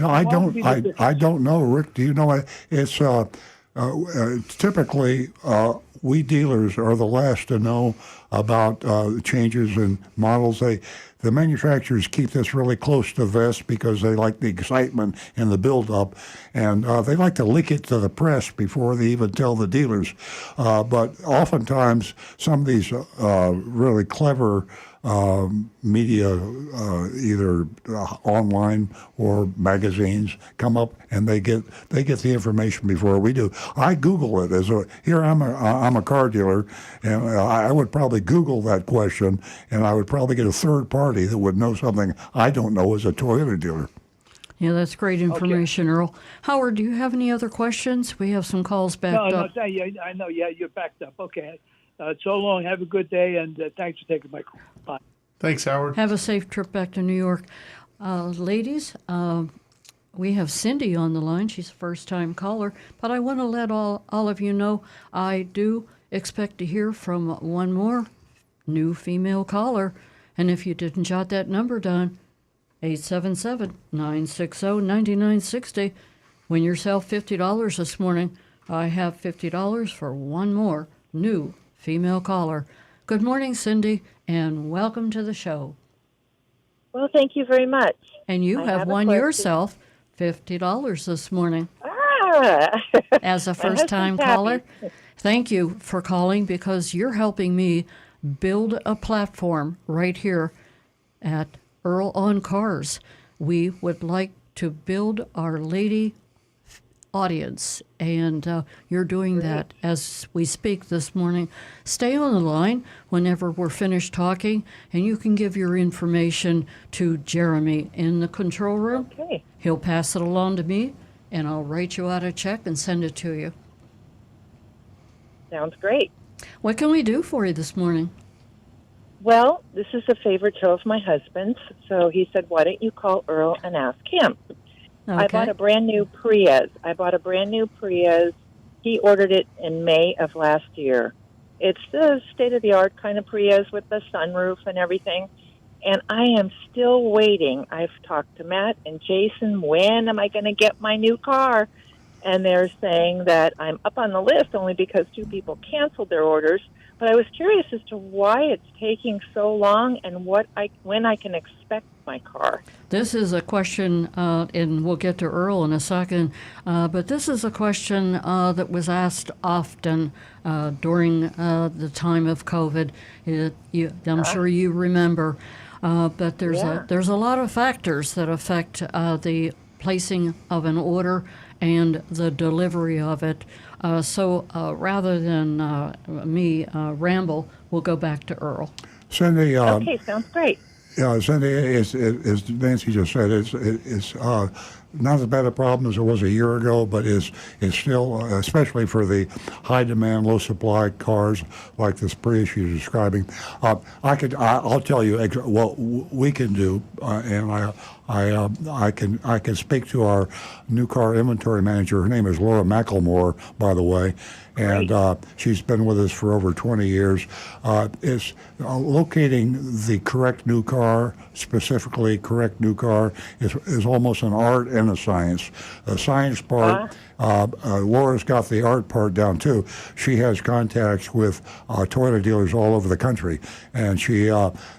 I don't know, Rick. Do you know? It's typically we dealers are the last to know about changes in models. The manufacturers keep this really close to the vest because they like the excitement and the build-up, and they like to leak it to the press before they even tell the dealers. But oftentimes, some of these really clever media, either online or magazines, come up and they get the information before we do. I Google it here. I'm a car dealer, and I would probably Google that question, and I would probably get a third party that would know something I don't know as a Toyota dealer. Yeah, that's great information, okay. Earl. Howard, do you have any other questions? We have some calls backed up. No, I know. Yeah, you're backed up. Okay. So long. Have a good day, and thanks for taking my call. Bye. Thanks, Howard. Have a safe trip back to New York. Ladies, we have Cindy on the line. She's a first-time caller, but I want to let all of you know I do expect to hear from one more new female caller. And if you didn't jot that number down, 877-960-9960. Win yourself $50 this morning. I have $50 for one more new female caller. Good morning, Cindy, and welcome to the show. Well, thank you very much. And you have won yourself $50 this morning. As a first-time caller. Thank you for calling, because you're helping me build a platform right here at Earl on Cars. We would like to build our lady audience, and you're doing that as we speak this morning. Stay on the line whenever we're finished talking, and you can give your information to Jeremy in the control room. Okay. He'll pass it along to me, and I'll write you out a check and send it to you. Sounds great. What can we do for you this morning? Well, this is a favorite show of my husband's, so he said, why don't you call Earl and ask him? I bought a brand new Prius. He ordered it in May of last year. It's the state-of-the-art kind of Prius with the sunroof and everything. And I am still waiting. I've talked to Matt and Jason. When am I going to get my new car? And they're saying that I'm up on the list only because 2 people canceled their orders. But I was curious as to why it's taking so long and when I can expect my car. This is a question, and we'll get to Earl in a second, but this is a question that was asked often during the time of COVID. I'm sure you remember, but there's a lot of factors that affect the placing of an order and the delivery of it. So rather than me ramble, we'll go back to Earl. Cindy. Okay, sounds great. Yeah, Cindy, as Nancy just said, it's not as bad a problem as it was a year ago, but it's still, especially for the high demand, low supply cars like this Prius you're describing. I'll tell you what we can do, and I can speak to our new car inventory manager. Her name is Laura McElmore, by the way, and she's been with us for over 20 years. It's locating the correct new car, specifically correct new car, is almost an art and a science. The science part, Laura's got the art part down too. She has contacts with Toyota dealers all over the country, and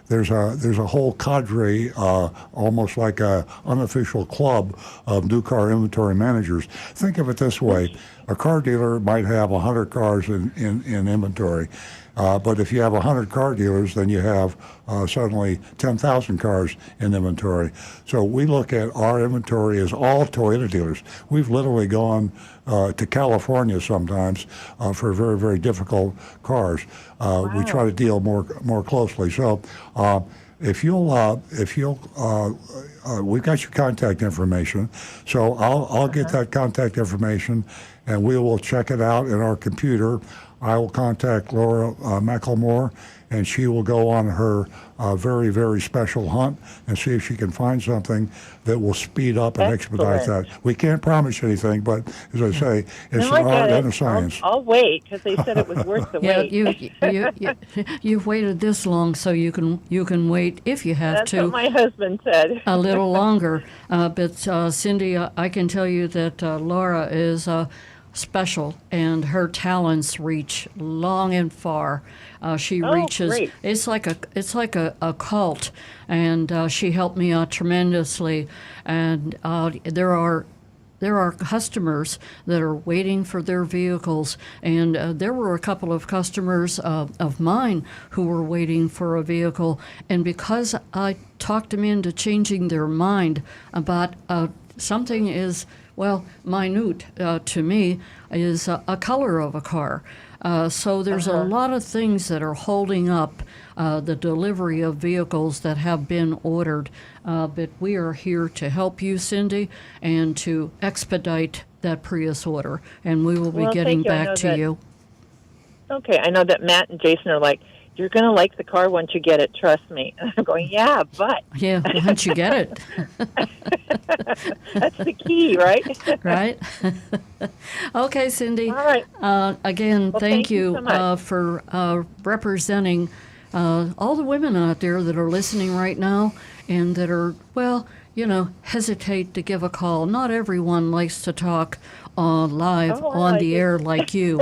there's a whole cadre, almost like a unofficial club of new car inventory managers. Think of it this way: a car dealer might have 100 cars in inventory. But if you have 100 car dealers, then you have suddenly 10,000 cars in inventory. So we look at our inventory as all Toyota dealers. We've literally gone to California sometimes for very, very difficult cars. We try to deal more closely. So if you'll, we've got your contact information. So I'll get that contact information, and we will check it out in our computer. I will contact Laura McElmore, and she will go on her very, very special hunt and see if she can find something that will speed up and expedite that. We can't promise anything, but as I say, it's an art and a science. I'll wait, because they said it was worth the wait. You've waited this long, so you can wait if you have to. That's what my husband said. A little longer. But Cindy, I can tell you that Laura is special, and her talents reach long and far. She reaches. Great. It's like a cult, and she helped me out tremendously. And there are customers that are waiting for their vehicles, and there were a couple of customers of mine who were waiting for a vehicle, and because I talked them into changing their mind about something is, well, minute to me, is a color of a car. So there's a lot of things that are holding up the delivery of vehicles that have been ordered. But we are here to help you, Cindy, and to expedite that Prius order. And we will be getting back to you. Okay, I know that Matt and Jason are like, you're going to like the car once you get it, trust me. And I'm going, yeah, but. Yeah, once you get it. That's the key, right? Right. Okay, Cindy. All right. Again, thank you so much. for representing all the women out there that are listening right now and that are, hesitate to give a call. Not everyone likes to talk live on the air like you,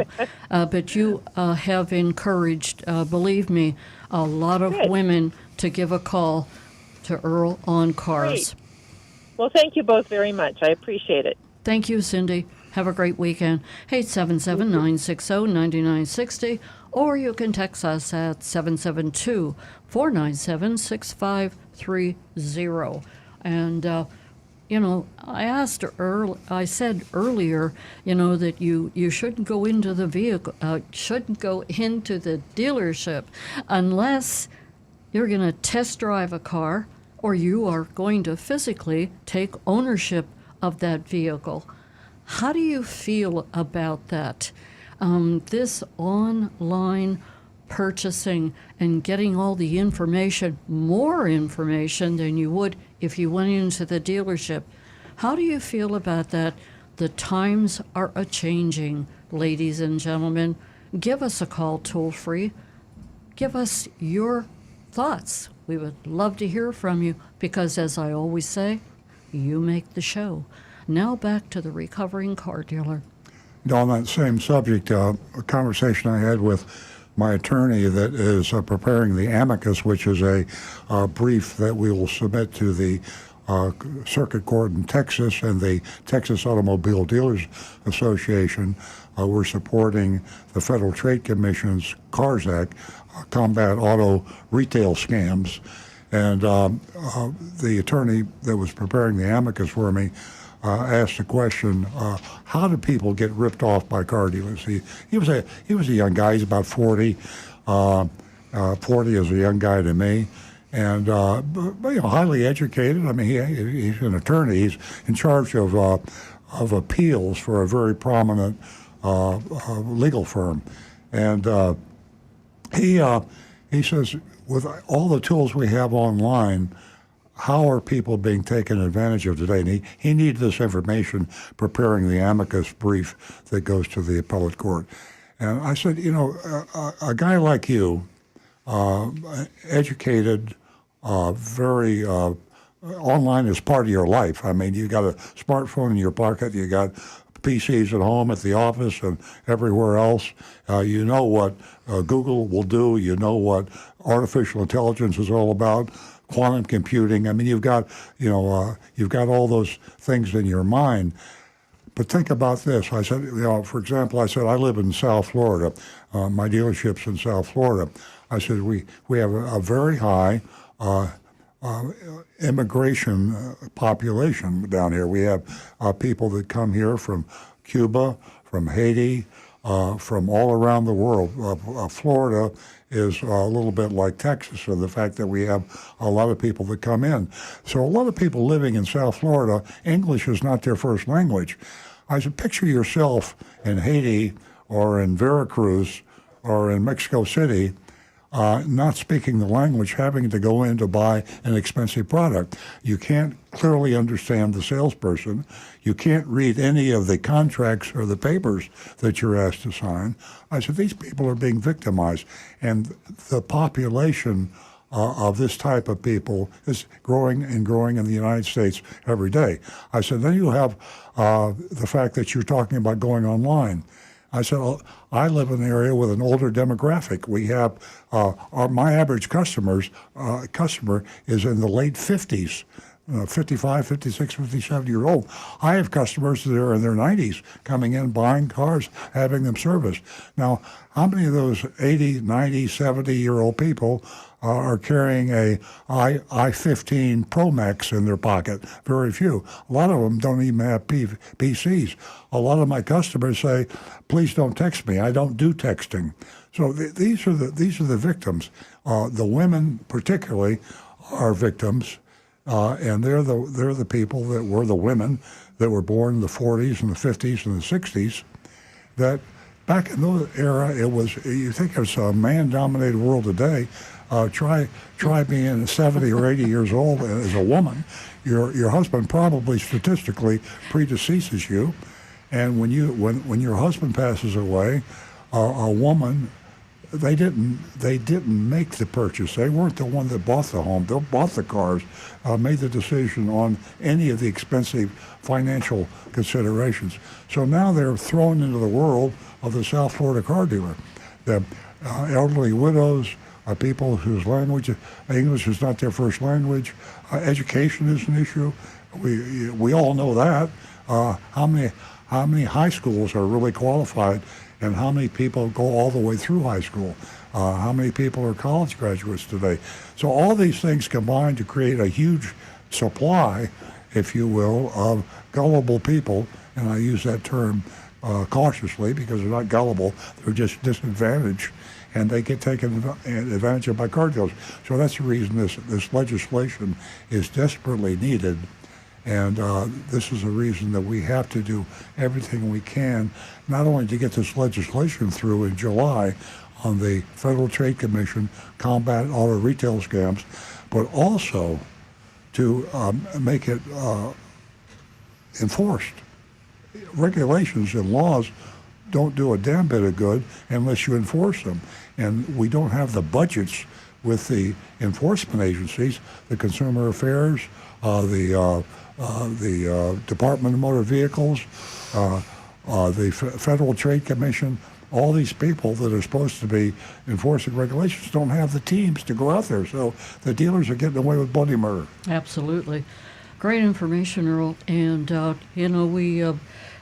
but you have encouraged, believe me, a lot of women to give a call to Earl on Cars. Great. Well, thank you both very much. I appreciate it. Thank you, Cindy. Have a great weekend. 877-960-9960, or you can text us at 772-497-6530. And, I asked Earl, I said earlier, that you shouldn't go into the vehicle, shouldn't go into the dealership unless you're going to test drive a car or you are going to physically take ownership of that vehicle. How do you feel about that? This online purchasing and getting all the information, more information than you would if you went into the dealership. How do you feel about that? The times are a-changing, ladies and gentlemen. Give us a call toll-free. Give us your thoughts. We would love to hear from you because, as I always say, you make the show. Now back to the recovering car dealer. On that same subject, a conversation I had with my attorney that is preparing the amicus, which is a brief that we will submit to the Circuit Court in Texas and the Texas Automobile Dealers Association. We're supporting the Federal Trade Commission's CARS Act, Combat Auto Retail Scams. And the attorney that was preparing the amicus for me asked the question, how do people get ripped off by car dealers? He was a young guy. He's about 40. 40 is a young guy to me. And but, highly educated. I mean, he's an attorney. He's in charge of appeals for a very prominent legal firm. And he says, with all the tools we have online, how are people being taken advantage of today? And he needed this information preparing the amicus brief that goes to the appellate court. And I said, a guy like you, educated, very online is part of your life. I mean, you got a smartphone in your pocket, you got PCs at home, at the office, and everywhere else. You know what Google will do. You know what artificial intelligence is all about. Quantum computing. I mean, you've got all those things in your mind. But think about this. I said, for example, I live in South Florida. My dealership's in South Florida. I said we have a very high immigration population down here. We have people that come here from Cuba, from Haiti, from all around the world. Florida is a little bit like Texas in the fact that we have a lot of people that come in. So a lot of people living in South Florida, English is not their first language. I said, picture yourself in Haiti or in Veracruz or in Mexico City, not speaking the language, having to go in to buy an expensive product. You can't clearly understand the salesperson. You can't read any of the contracts or the papers that you're asked to sign. I said, these people are being victimized. And the population of this type of people is growing and growing in the United States every day. I said, then you have the fact that you're talking about going online. I said, I live in an area with an older demographic. We have my average customer is in the late 50s, 55, 56, 57 year old. I have customers that are in their 90s coming in, buying cars, having them serviced. Now, how many of those 80, 90, 70-year-old people are carrying a i15 Pro Max in their pocket? Very few. A lot of them don't even have PCs. A lot of my customers say, please don't text me. I don't do texting. So these are the victims. The women particularly are victims, and they're the people that were the women that were born in the 40s and the 50s and the 60s. That back in those era, it was. You think it's a man-dominated world today. Try being 70 or 80 years old as a woman. Your husband probably statistically predeceases you, and when your husband passes away, a woman, they didn't make the purchase. They weren't the one that bought the home. They bought the cars, made the decision on any of the expensive financial considerations. So now they're thrown into the world of the South Florida car dealer. The elderly widows, people whose English is not their first language. Education is an issue. We all know that. How many high schools are really qualified, and how many people go all the way through high school? How many people are college graduates today? So all these things combine to create a huge supply, if you will, of gullible people, and I use that term cautiously because they're not gullible, they're just disadvantaged, and they get taken advantage of by car dealers. So that's the reason this legislation is desperately needed, and this is a reason that we have to do everything we can, not only to get this legislation through in July on the Federal Trade Commission Combat Auto Retail Scams, but also to make it enforced. Regulations and laws don't do a damn bit of good unless you enforce them. And we don't have the budgets with the enforcement agencies, the Consumer Affairs, the Department of Motor Vehicles, the Federal Trade Commission. All these people that are supposed to be enforcing regulations don't have the teams to go out there. So the dealers are getting away with bloody murder. Absolutely. Great information, Earl. And,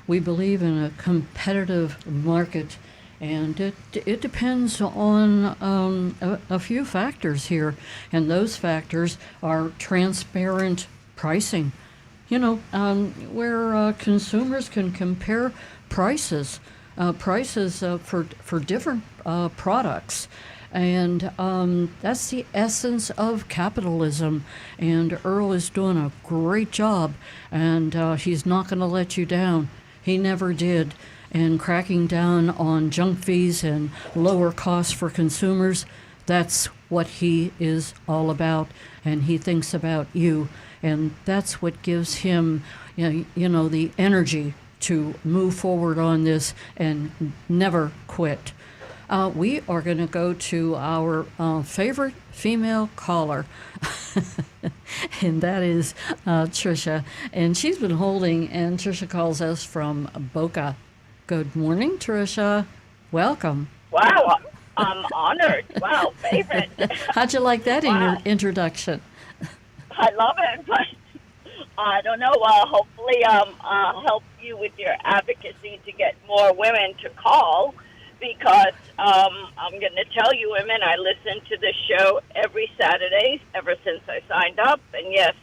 we believe in a competitive market, and it depends on a few factors here. And those factors are transparent pricing, where consumers can compare prices for different products. And that's the essence of capitalism. And Earl is doing a great job, and he's not going to let you down. He never did. And cracking down on junk fees and lower costs for consumers, that's what he is all about. And he thinks about you. And that's what gives him, the energy to move forward on this and never quit. We are going to go to our favorite female caller, and that is Tricia. And she's been holding, and Tricia calls us from Boca. Good morning, Tricia. Welcome. Wow, I'm honored. Wow, favorite. How'd you like that in your introduction? I love it, but I don't know. Hopefully, I'll help you with your advocacy to get more women to call, because I'm going to tell you, women, I listen to the show every Saturday ever since I signed up. And yes,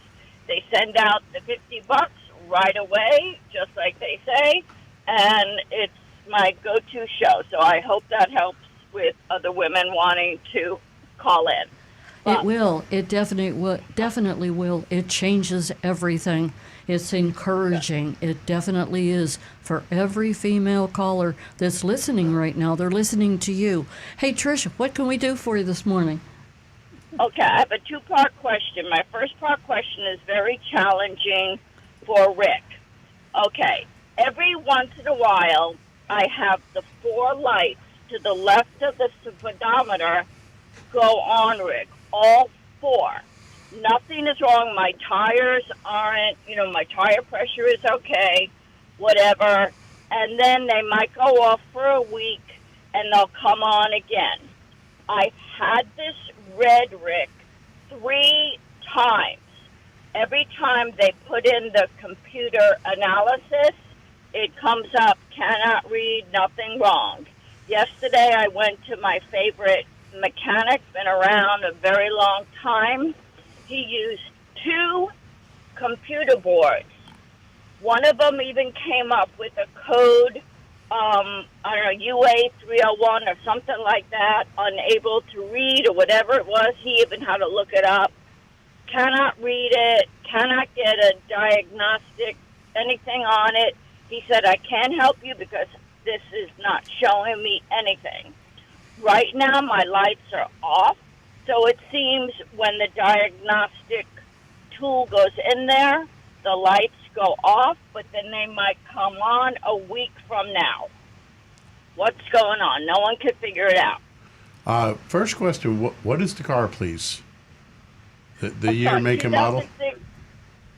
they send out the $50 right away, just like they say. And it's my go-to show. So I hope that helps with other women wanting to call in. It will. It definitely will. It changes everything. It's encouraging. It definitely is. For every female caller that's listening right now, they're listening to you. Hey, Tricia, what can we do for you this morning? Okay, I have a two-part question. My first part question is very challenging for Rick. Okay, every once in a while, I have the 4 lights to the left of the speedometer go on, Rick. All 4. Nothing is wrong. My tires aren't, my tire pressure is okay, whatever. And then they might go off for a week, and they'll come on again. I've had this red, Rick, 3 times. Every time they put in the computer analysis, it comes up, cannot read, nothing wrong. Yesterday, I went to my favorite mechanic, been around a very long time. He used 2 computer boards. One of them even came up with a code, UA 301 or something like that, unable to read or whatever it was. He even had to look it up. Cannot read it, cannot get a diagnostic, anything on it. He said, I can't help you because this is not showing me anything. Right now, my lights are off, so it seems when the diagnostic tool goes in there, the lights go off, but then they might come on a week from now. What's going on? No one can figure it out. First question, what is the car, please? The year, make, and model?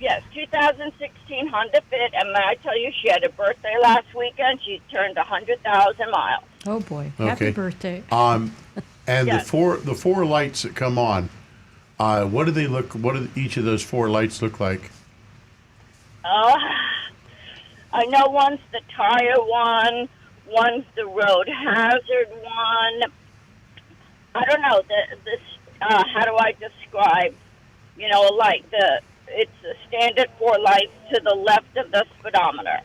Yes, 2016 Honda Fit, and may I tell you, she had a birthday last weekend. She turned 100,000 miles. Oh boy! Okay. Happy birthday! And Yes. the four lights that come on, what do they look? What do each of those 4 lights look like? Oh, I know one's the tire one, one's the road hazard one. I don't know this. How do I describe? A light. It's the standard 4 lights to the left of the speedometer.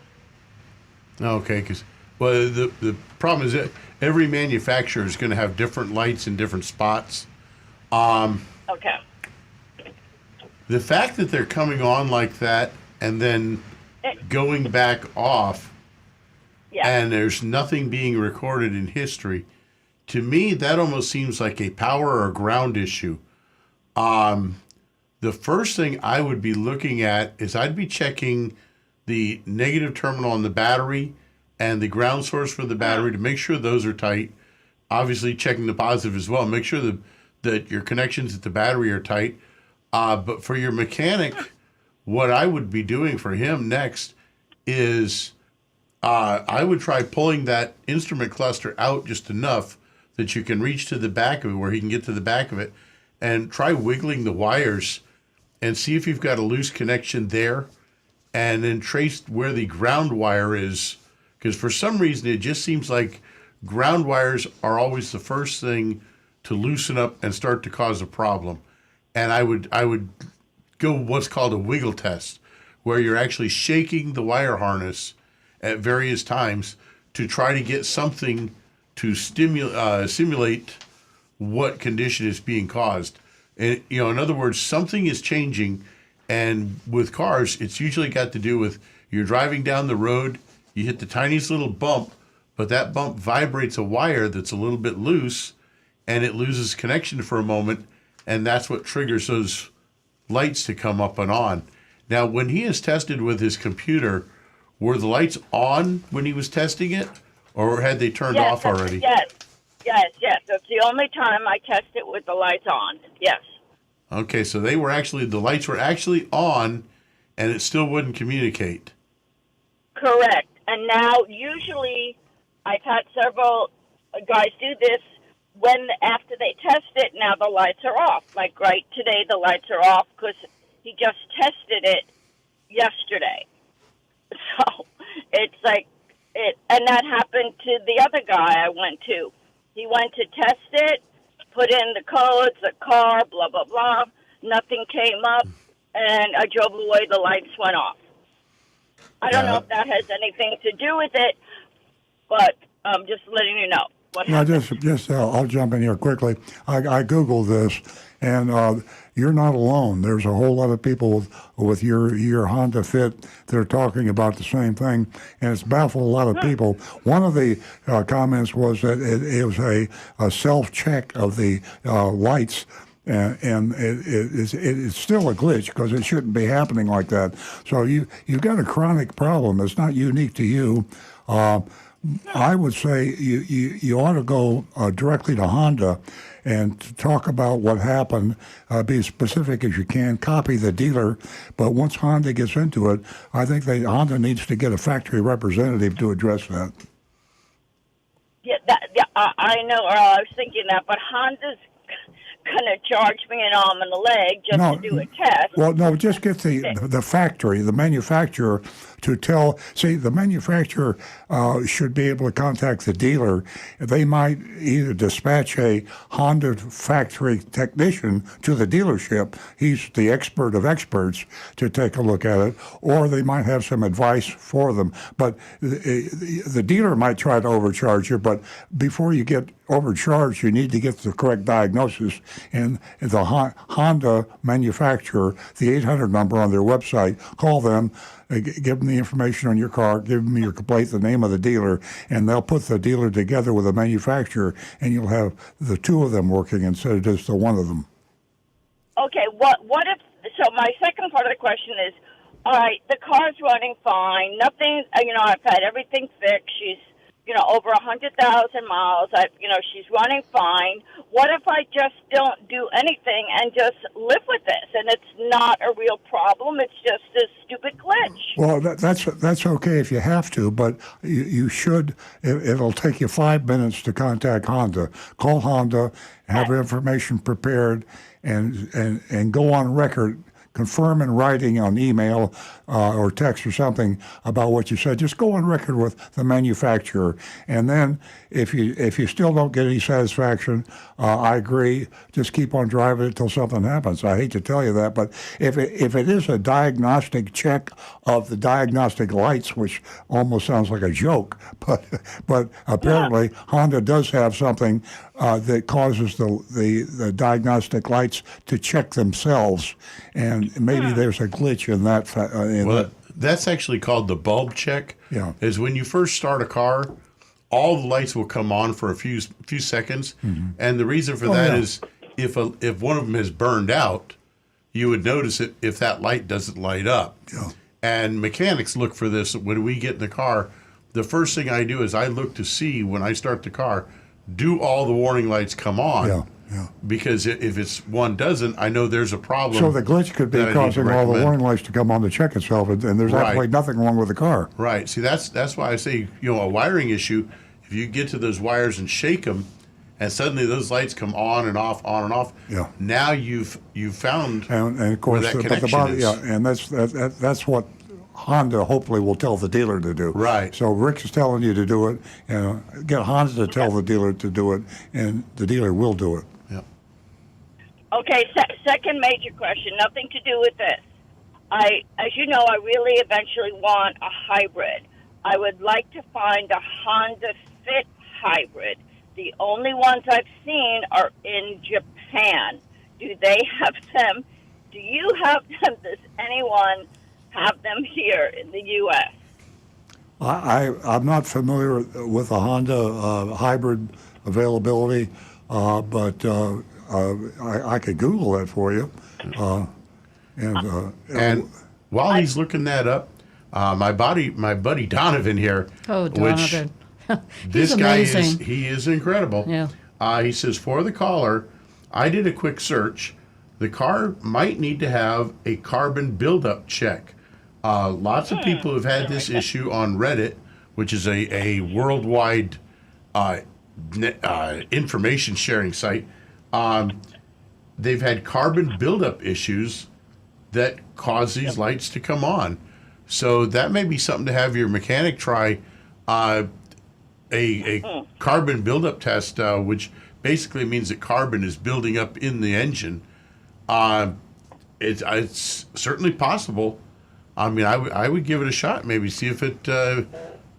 Okay, because the problem is that every manufacturer is going to have different lights in different spots. Okay. The fact that they're coming on like that and then going back off, Yeah. and there's nothing being recorded in history, to me that almost seems like a power or ground issue. The first thing I would be looking at is I'd be checking the negative terminal on the battery and the ground source for the battery to make sure those are tight. Obviously, checking the positive as well. Make sure that your connections at the battery are tight. But for your mechanic, what I would be doing for him next is I would try pulling that instrument cluster out just enough that you can reach to the back of it, where he can get to the back of it, and try wiggling the wires and see if you've got a loose connection there, and then trace where the ground wire is. Because for some reason, it just seems like ground wires are always the first thing to loosen up and start to cause a problem. And I would go what's called a wiggle test, where you're actually shaking the wire harness at various times to try to get something to simulate what condition is being caused. And, in other words, something is changing. And with cars, it's usually got to do with you're driving down the road, you hit the tiniest little bump, but that bump vibrates a wire that's a little bit loose, and it loses connection for a moment, and that's what triggers those lights to come up and on. Now, when he is tested with his computer, were the lights on when he was testing it, or had they turned off already? Yes. That's the only time I test it with the lights on. Yes. Okay, so the lights were actually on, and it still wouldn't communicate. Correct. And now, usually, I've had several guys do this after they test it, now the lights are off. Like right today, the lights are off because he just tested it yesterday. So it's like and that happened to the other guy I went to. He went to test it, put in the codes, the car, blah, blah, blah. Nothing came up, and I drove away, the lights went off. I don't know if that has anything to do with it, but I'm just letting you know. I'll jump in here quickly. I Googled this, and you're not alone. There's a whole lot of people with your Honda Fit that are talking about the same thing, and it's baffled a lot of people. One of the comments was that it was a self-check of the lights, and it's still a glitch because it shouldn't be happening like that. So you've got a chronic problem. It's not unique to you. I would say you ought to go directly to Honda and talk about what happened. Be as specific as you can. Copy the dealer, but once Honda gets into it, I think Honda needs to get a factory representative to address that. Yeah, I know, Earl. I was thinking that, but Honda's going to charge me an arm and a leg just to do a test. Well, no, just get the factory, the manufacturer, to tell. See, the manufacturer should be able to contact the dealer. They might either dispatch a Honda factory technician to the dealership. He's the expert of experts to take a look at it, or they might have some advice for them. But the dealer might try to overcharge you, but before you get overcharged, you need to get the correct diagnosis. And the Honda manufacturer, the 800 number on their website, call them, give them the information on your car, give them your complaint, the name of the dealer, and they'll put the dealer together with the manufacturer, and you'll have the two of them working instead of just the one of them. Okay, what if, so my second part of the question is, all right, the car's running fine, nothing, I've had everything fixed, she's, over 100,000 miles. She's running fine. What if I just don't do anything and just live with this, and it's not a real problem? It's just a stupid glitch. Well, that's okay if you have to, but you should. It'll take you 5 minutes to contact Honda. Call Honda, have information prepared, and go on record. Confirm in writing on email or text or something about what you said. Just go on record with the manufacturer, and then if you still don't get any satisfaction, I agree. Just keep on driving it till something happens. I hate to tell you that, but if it is a diagnostic check of the diagnostic lights, which almost sounds like a joke, but apparently Honda does have something that causes the diagnostic lights to check themselves, and maybe there's a glitch in that. That's actually called the bulb check. Yeah. Is when you first start a car, all the lights will come on for a few seconds, and the reason for that is if one of them is burned out, you would notice it if that light doesn't light up. Yeah. and mechanics look for this when we get in the car. The first thing I do is I look to see when I start the car, do all the warning lights come on? Yeah. Because if it's one doesn't, I know there's a problem. So the glitch could be that I need to causing all the recommend. warning lights to come on to check itself, and there's Right. absolutely nothing wrong with the car. Right. See, that's why I say, a wiring issue. If you get to those wires and shake them, and suddenly those lights come on and off, on and off. Yeah. Now you've found And of course, where that but the connection body, is. yeah, and that's what Honda hopefully will tell the dealer to do. Right. So Rick is telling you to do it, and get Honda to tell the dealer to do it, and the dealer will do it. Okay, second major question, nothing to do with this. As you know, I really eventually want a hybrid. I would like to find a Honda Fit hybrid. The only ones I've seen are in Japan. Do they have them? Do you have them? Does anyone have them here in the U.S.? I'm not familiar with the Honda hybrid availability, but I could Google that for you. And while he's looking that up, my buddy Donovan here. Oh, Donovan. This He's guy amazing. is incredible. Yeah. He says, for the caller, I did a quick search. The car might need to have a carbon buildup check. Lots of people have had this issue on Reddit, which is a worldwide information sharing site. They've had carbon buildup issues that cause these lights to come on. So that may be something to have your mechanic try. A carbon buildup test, which basically means that carbon is building up in the engine. It's certainly possible. I mean, I would give it a shot. Maybe see if it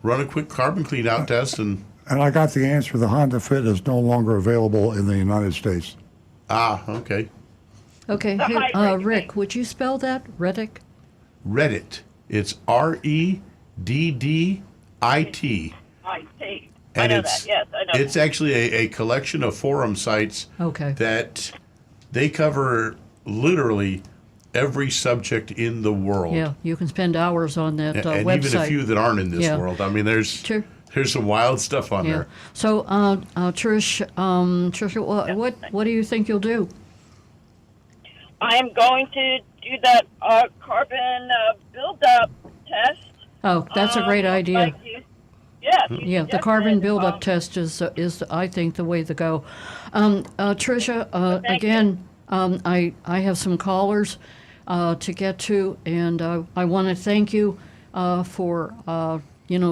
run a quick carbon clean out test. And I got the answer. The Honda Fit is no longer available in the United States. Okay. Okay, hey, Rick, would you spell that? Reddick? Reddit. It's REDDIT. I see. And I know that. Yes, I know. It's actually a collection of forum sites that they cover literally every subject in the world. Yeah, you can spend hours on that and website. even a few that aren't in this Yeah. world. I mean, there's some wild stuff on there. So, Trish, what do you think you'll do? I am going to do that carbon buildup test. Oh, that's a great idea. Yeah, the carbon buildup test is I think the way to go. Tricia, again, I have some callers to get to, and I want to thank you for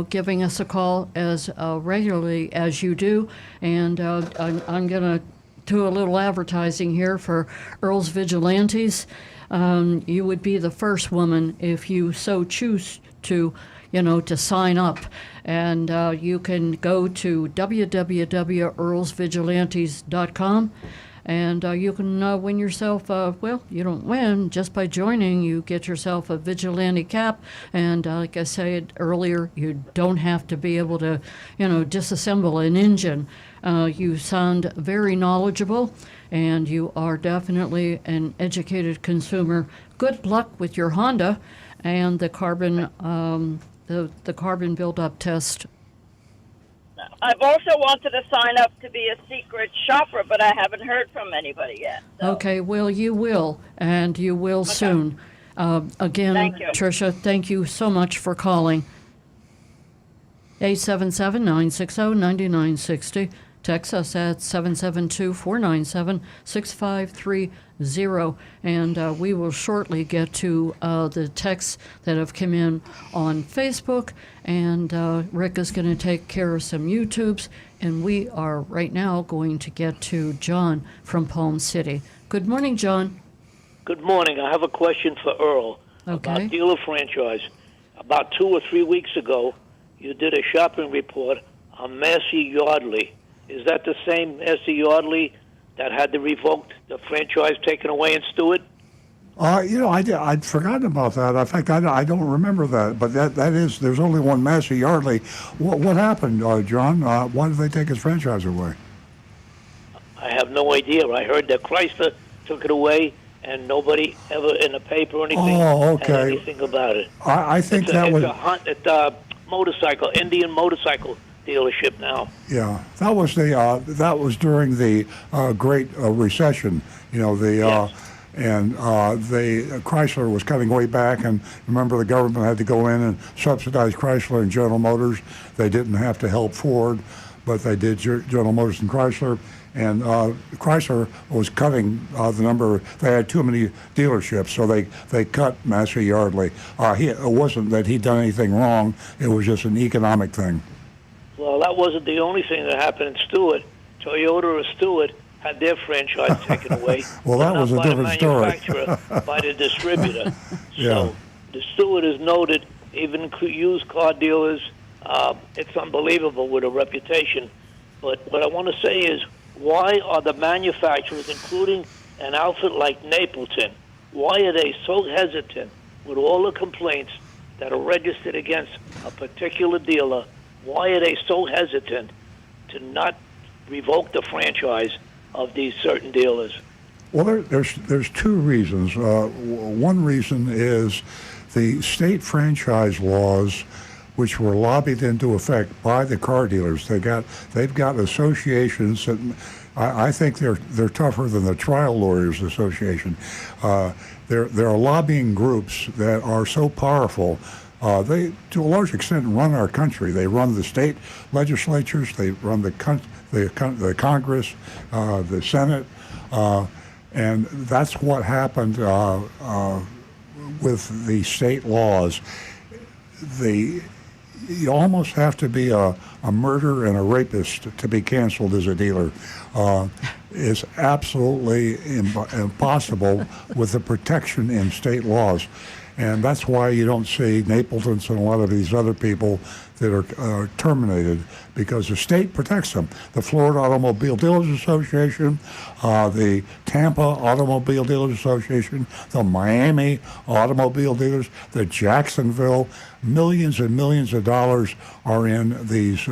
giving us a call as regularly as you do, and I'm going to do a little advertising here for Earl's Vigilantes. You would be the first woman if you so choose to sign up. And you can go to www.earlsvigilantes.com, and you can win yourself, you don't win just by joining. You get yourself a Vigilante cap, and like I said earlier, you don't have to be able to, disassemble an engine. You sound very knowledgeable, and you are definitely an educated consumer. Good luck with your Honda and the carbon the carbon buildup test. I've also wanted to sign up to be a secret shopper, but I haven't heard from anybody yet. So. Okay, well, you will, and you will soon. Again, Thank you. Tricia, thank you so much for calling. 877-960-9960. Text us at 772-497-6530, and we will shortly get to the texts that have come in on Facebook, and Rick is going to take care of some YouTubes, and we are right now going to get to John from Palm City. Good morning, John. Good morning. I have a question for Earl about dealer franchise. About 2 or 3 weeks ago, you did a shopping report on Massey Yardley. Is that the same Massey Yardley that had the franchise taken away in Stewart? I'd forgotten about that. In fact, I don't remember that. But that is, there's only one Massey Yardley. What happened, John? Why did they take his franchise away? I have no idea. I heard that Chrysler took it away, and nobody ever in the paper or anything Oh, okay. had anything about it. I think It's a motorcycle, Indian motorcycle dealership now. Yeah, that was during the Great Recession. You know, and Chrysler was cutting way back, and remember the government had to go in and subsidize Chrysler and General Motors. They didn't have to help Ford, but they did General Motors and Chrysler. And Chrysler was cutting the number. They had too many dealerships, so they cut Massey Yardley. It wasn't that he'd done anything wrong. It was just an economic thing. Well, that wasn't the only thing that happened in Stewart. Toyota of Stewart had their franchise taken away. Well, that was a different story. By the manufacturer, by the distributor. Yeah. So the Stewart is noted, even used car dealers, it's unbelievable with a reputation. But what I want to say is, why are the manufacturers, including an outfit like Napleton, why are they so hesitant with all the complaints that are registered against a particular dealer? Why are they so hesitant to not revoke the franchise of these certain dealers? Well, there's two reasons. One reason is the state franchise laws, which were lobbied into effect by the car dealers. They've got associations that I think they're tougher than the Trial Lawyers Association. There are lobbying groups that are so powerful. They, to a large extent, run our country. They run the state legislatures. They run the Congress, the Senate, and that's what happened with the state laws. You almost have to be a murderer and a rapist to be canceled as a dealer. It's absolutely impossible with the protection in state laws. And that's why you don't see Napletons and a lot of these other people that are terminated, because the state protects them. The Florida Automobile Dealers Association, the Tampa Automobile Dealers Association, the Miami Automobile Dealers, the Jacksonville, millions and millions of dollars are in these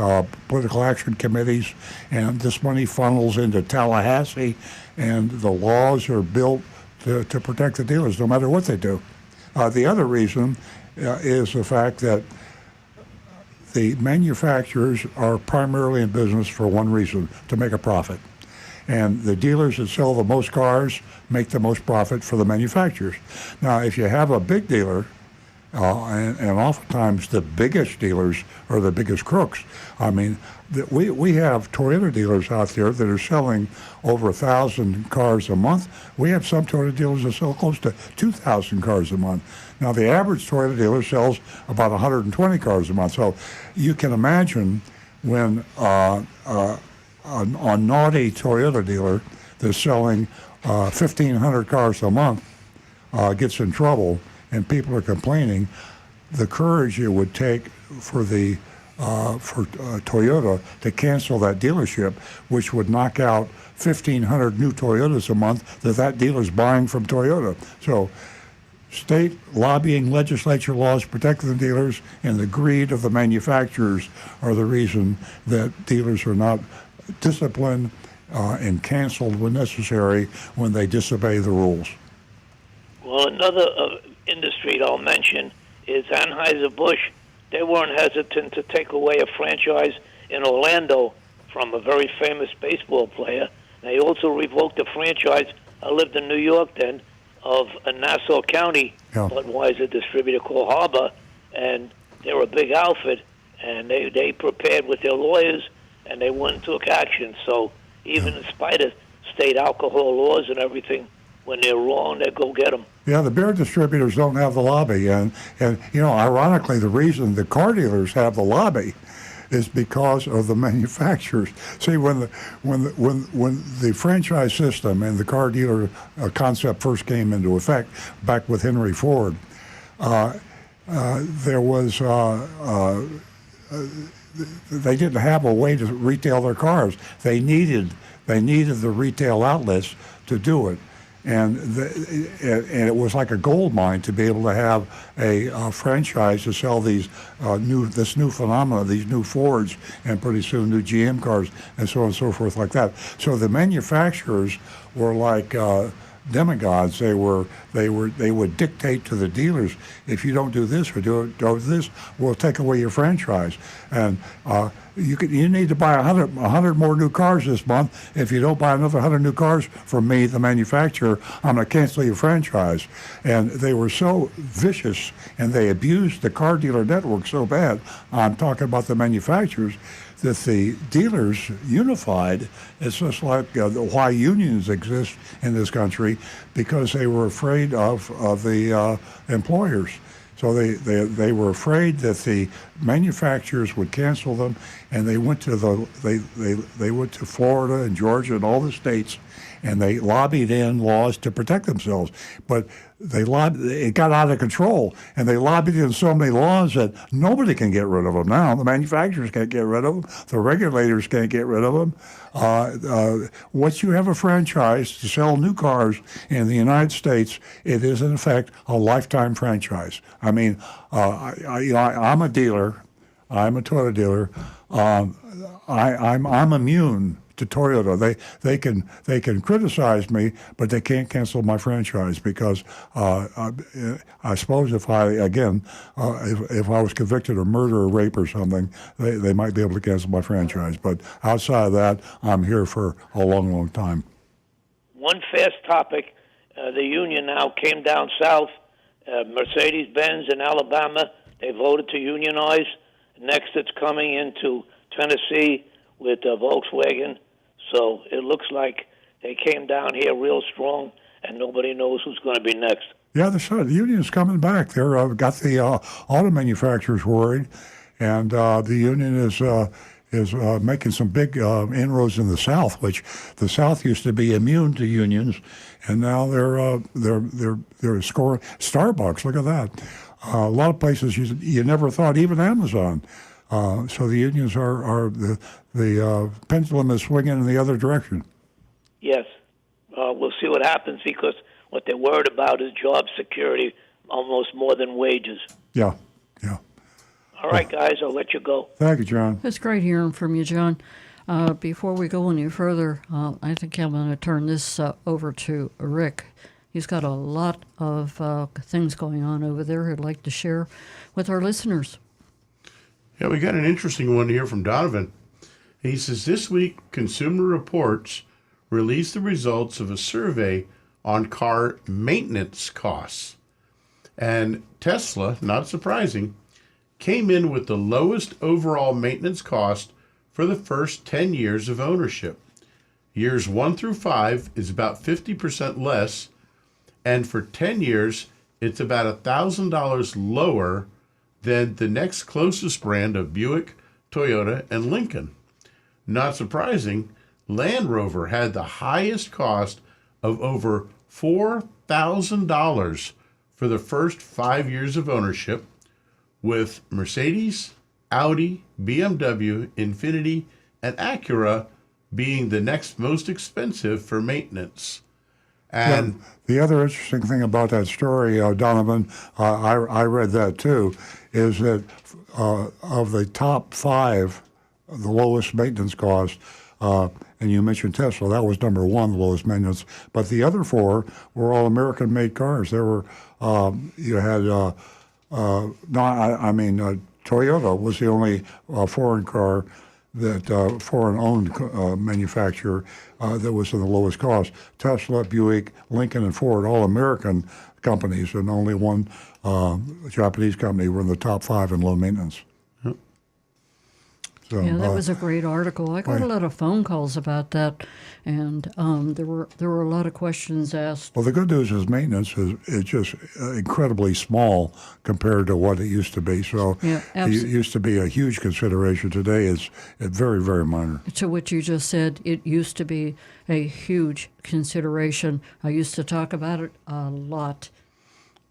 political action committees, and this money funnels into Tallahassee, and the laws are built to protect the dealers no matter what they do. The other reason is the fact that the manufacturers are primarily in business for one reason, to make a profit. And the dealers that sell the most cars make the most profit for the manufacturers. Now, if you have a big dealer, and oftentimes the biggest dealers are the biggest crooks. I mean, we have Toyota dealers out there that are selling over 1,000 cars a month. We have some Toyota dealers that sell close to 2,000 cars a month. Now, the average Toyota dealer sells about 120 cars a month. So you can imagine when a naughty Toyota dealer that's selling 1,500 cars a month gets in trouble, and people are complaining, the courage it would take for Toyota to cancel that dealership, which would knock out 1,500 new Toyotas a month that dealer's buying from Toyota. So state lobbying legislature laws protect the dealers, and the greed of the manufacturers are the reason that dealers are not disciplined and canceled when necessary when they disobey the rules. Well, another industry I'll mention is Anheuser-Busch. They weren't hesitant to take away a franchise in Orlando from a very famous baseball player. They also revoked a franchise, I lived in New York then, of a Nassau County Budweiser distributor called Harbor, and they were a big outfit, and they prepared with their lawyers, and they went and took action. So even in spite of state alcohol laws and everything, when they're wrong, they go get them. Yeah, the beer distributors don't have the lobby, and you know, ironically, the reason the car dealers have the lobby is because of the manufacturers. See, when the franchise system and the car dealer concept first came into effect, back with Henry Ford, there was they didn't have a way to retail their cars. They needed the retail outlets to do it. And it was like a gold mine to be able to have a franchise to sell this new phenomena, these new Fords, and pretty soon new GM cars, and so on and so forth like that. So the manufacturers were like demigods. They would dictate to the dealers, if you don't do this or do this, we'll take away your franchise. And you need to buy 100 more new cars this month. If you don't buy another 100 new cars from me, the manufacturer, I'm going to cancel your franchise. And they were so vicious, and they abused the car dealer network so bad. I'm talking about the manufacturers, that the dealers unified. It's just like why unions exist in this country, because they were afraid of the employers. So they were afraid that the manufacturers would cancel them, and they went to they went to Florida and Georgia and all the states, and they lobbied in laws to protect themselves. But it got out of control, and they lobbied in so many laws that nobody can get rid of them now. The manufacturers can't get rid of them. The regulators can't get rid of them. Once you have a franchise to sell new cars in the United States, it is in effect a lifetime franchise. I mean, I'm a dealer. I'm a Toyota dealer. I'm immune to Toyota. They can criticize me, but they can't cancel my franchise, because I suppose if I was convicted of murder or rape or something, they might be able to cancel my franchise. But outside of that, I'm here for a long, long time. One fast topic: the union now came down south. Mercedes Benz in Alabama, they voted to unionize. Next, it's coming into Tennessee with Volkswagen. So it looks like they came down here real strong, and nobody knows who's going to be next. Yeah, the union's coming back. They're got the auto manufacturers worried, and the union is making some big inroads in the South, which the South used to be immune to unions, and now they're scoring. Starbucks, look at that. A lot of places you never thought, even Amazon. So the unions are the pendulum is swinging in the other direction. Yes. We'll see what happens, because what they're worried about is job security almost more than wages. Yeah. All right, guys, I'll let you go. Thank you, John. It's great hearing from you, John. Before we go any further, I think I'm going to turn this over to Rick. He's got a lot of things going on over there he'd like to share with our listeners. Yeah, we got an interesting one here from Donovan. He says, this week, Consumer Reports released the results of a survey on car maintenance costs. And Tesla, not surprising, came in with the lowest overall maintenance cost for the first 10 years of ownership. Years 1 through 5 is about 50% less, and for 10 years, it's about $1,000 lower than the next closest brand of Buick, Toyota, and Lincoln. Not surprising, Land Rover had the highest cost of over $4,000 for the first 5 years of ownership, with Mercedes, Audi, BMW, Infiniti, and Acura being the next most expensive for maintenance. And the other interesting thing about that story, Donovan, I read that too, is that of the top 5, the lowest maintenance cost, and you mentioned Tesla, that was number 1, the lowest maintenance, but the other 4 were all American-made cars. There were, you had, Toyota was the only foreign car that foreign-owned manufacturer that was in the lowest cost. Tesla, Buick, Lincoln, and Ford, all American companies, and only one Japanese company were in the top 5 in low maintenance. Yep. So, yeah, that was a great article. I got a lot of phone calls about that, and there were a lot of questions asked. Well, the good news is maintenance is just incredibly small compared to what it used to be. So it used to be a huge consideration. Today it's very, very minor. To what you just said, it used to be a huge consideration. I used to talk about it a lot.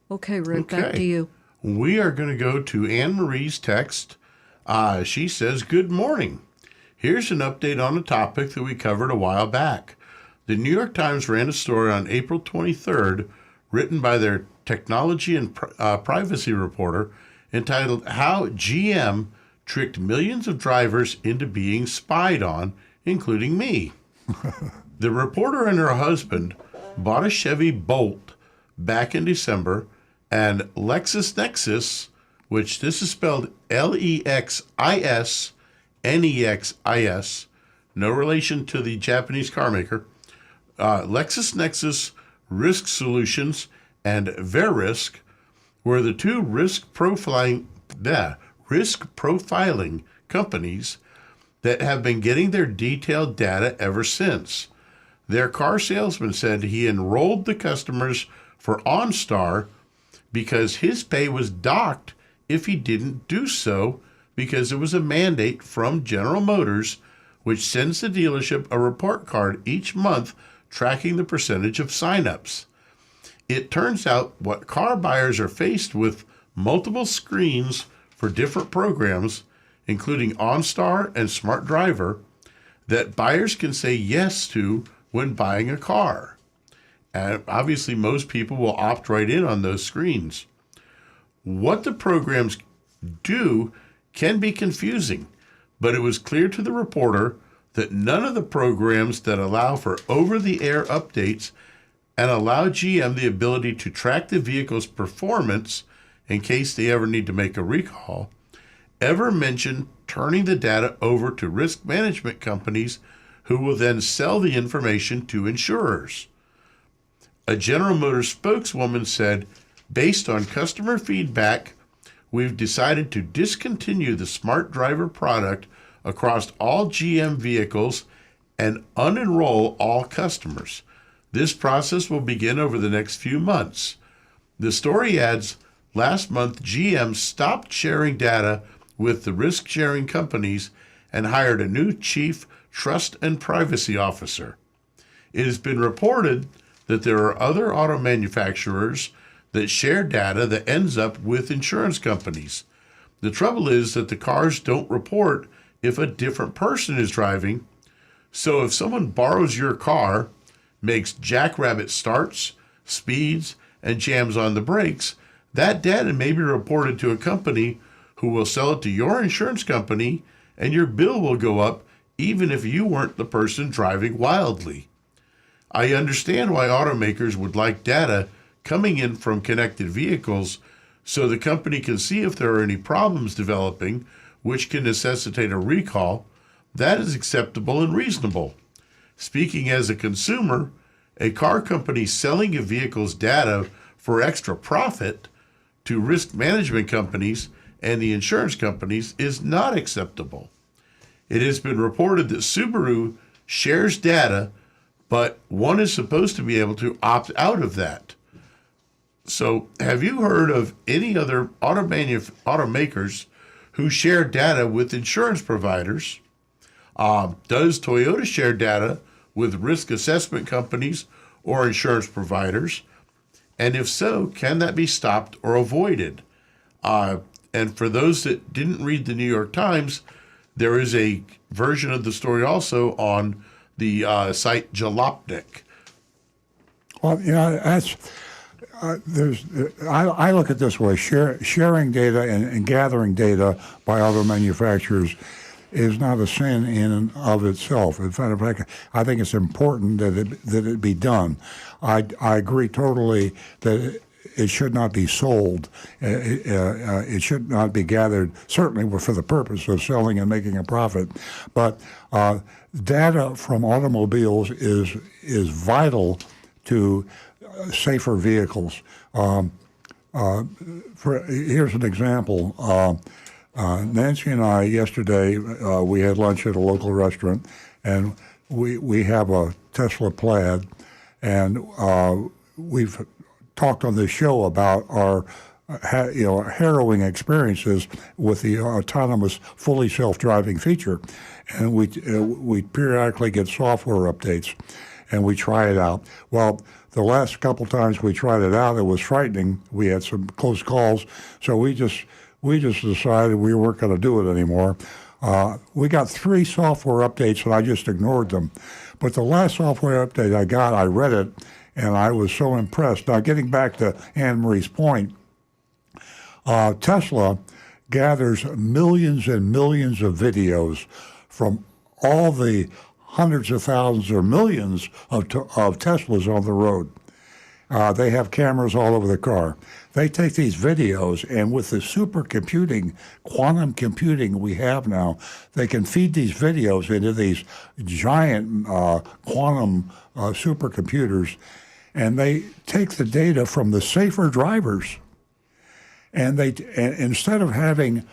Okay, Rick, back to you. We are going to go to Anne Marie's text. She says, good morning. Here's an update on a topic that we covered a while back. The New York Times ran a story on April 23rd, written by their technology and privacy reporter, entitled How GM Tricked Millions of Drivers into Being Spied On, Including Me. The reporter and her husband bought a Chevy Bolt back in December, and LexisNexis, which this is spelled LEXISNEXIS, no relation to the Japanese car maker, LexisNexis Risk Solutions and Verisk were the two risk profiling companies that have been getting their detailed data ever since. Their car salesman said he enrolled the customers for OnStar because his pay was docked if he didn't do so, because it was a mandate from General Motors, which sends the dealership a report card each month tracking the percentage of signups. It turns out what car buyers are faced with multiple screens for different programs, including OnStar and Smart Driver, that buyers can say yes to when buying a car. And obviously most people will opt right in on those screens. What the programs do can be confusing, but it was clear to the reporter that none of the programs that allow for over-the-air updates and allow GM the ability to track the vehicle's performance in case they ever need to make a recall ever mention turning the data over to risk management companies who will then sell the information to insurers. A General Motors spokeswoman said, based on customer feedback, we've decided to discontinue the Smart Driver product across all GM vehicles and unenroll all customers. This process will begin over the next few months. The story adds, last month GM stopped sharing data with the risk-sharing companies and hired a new chief trust and privacy officer. It has been reported that there are other auto manufacturers that share data that ends up with insurance companies. The trouble is that the cars don't report if a different person is driving, so if someone borrows your car, makes jackrabbit starts, speeds, and jams on the brakes, that data may be reported to a company who will sell it to your insurance company, and your bill will go up even if you weren't the person driving wildly. I understand why automakers would like data coming in from connected vehicles so the company can see if there are any problems developing which can necessitate a recall. That is acceptable and reasonable. Speaking as a consumer, a car company selling a vehicle's data for extra profit to risk management companies and the insurance companies is not acceptable. It has been reported that Subaru shares data, but one is supposed to be able to opt out of that. So have you heard of any other automakers who share data with insurance providers? Does Toyota share data with risk assessment companies or insurance providers? And if so, can that be stopped or avoided? And for those that didn't read the New York Times, there is a version of the story also on the site Jalopnik. Well, you know, that's I look at it this way: sharing data and gathering data by other manufacturers is not a sin in and of itself. In fact, I think it's important that it be done. I agree totally that it should not be sold. It should not be gathered, certainly for the purpose of selling and making a profit. But data from automobiles is vital to safer vehicles. Here's an example. Nancy and I yesterday, we had lunch at a local restaurant, and we have a Tesla Plaid, and we've talked on this show about our harrowing experiences with the autonomous, fully self-driving feature, and we periodically get software updates, and we try it out. Well, the last couple times we tried it out, it was frightening. We had some close calls, so we just decided we weren't going to do it anymore. We got 3 software updates, and I just ignored them. But the last software update I got, I read it, and I was so impressed. Now, getting back to Anne Marie's point, Tesla gathers millions and millions of videos from all the hundreds of thousands or millions of Teslas on the road. They have cameras all over the car. They take these videos, and with the supercomputing, quantum computing we have now, they can feed these videos into these giant quantum supercomputers, and they take the data from the safer drivers, and instead of having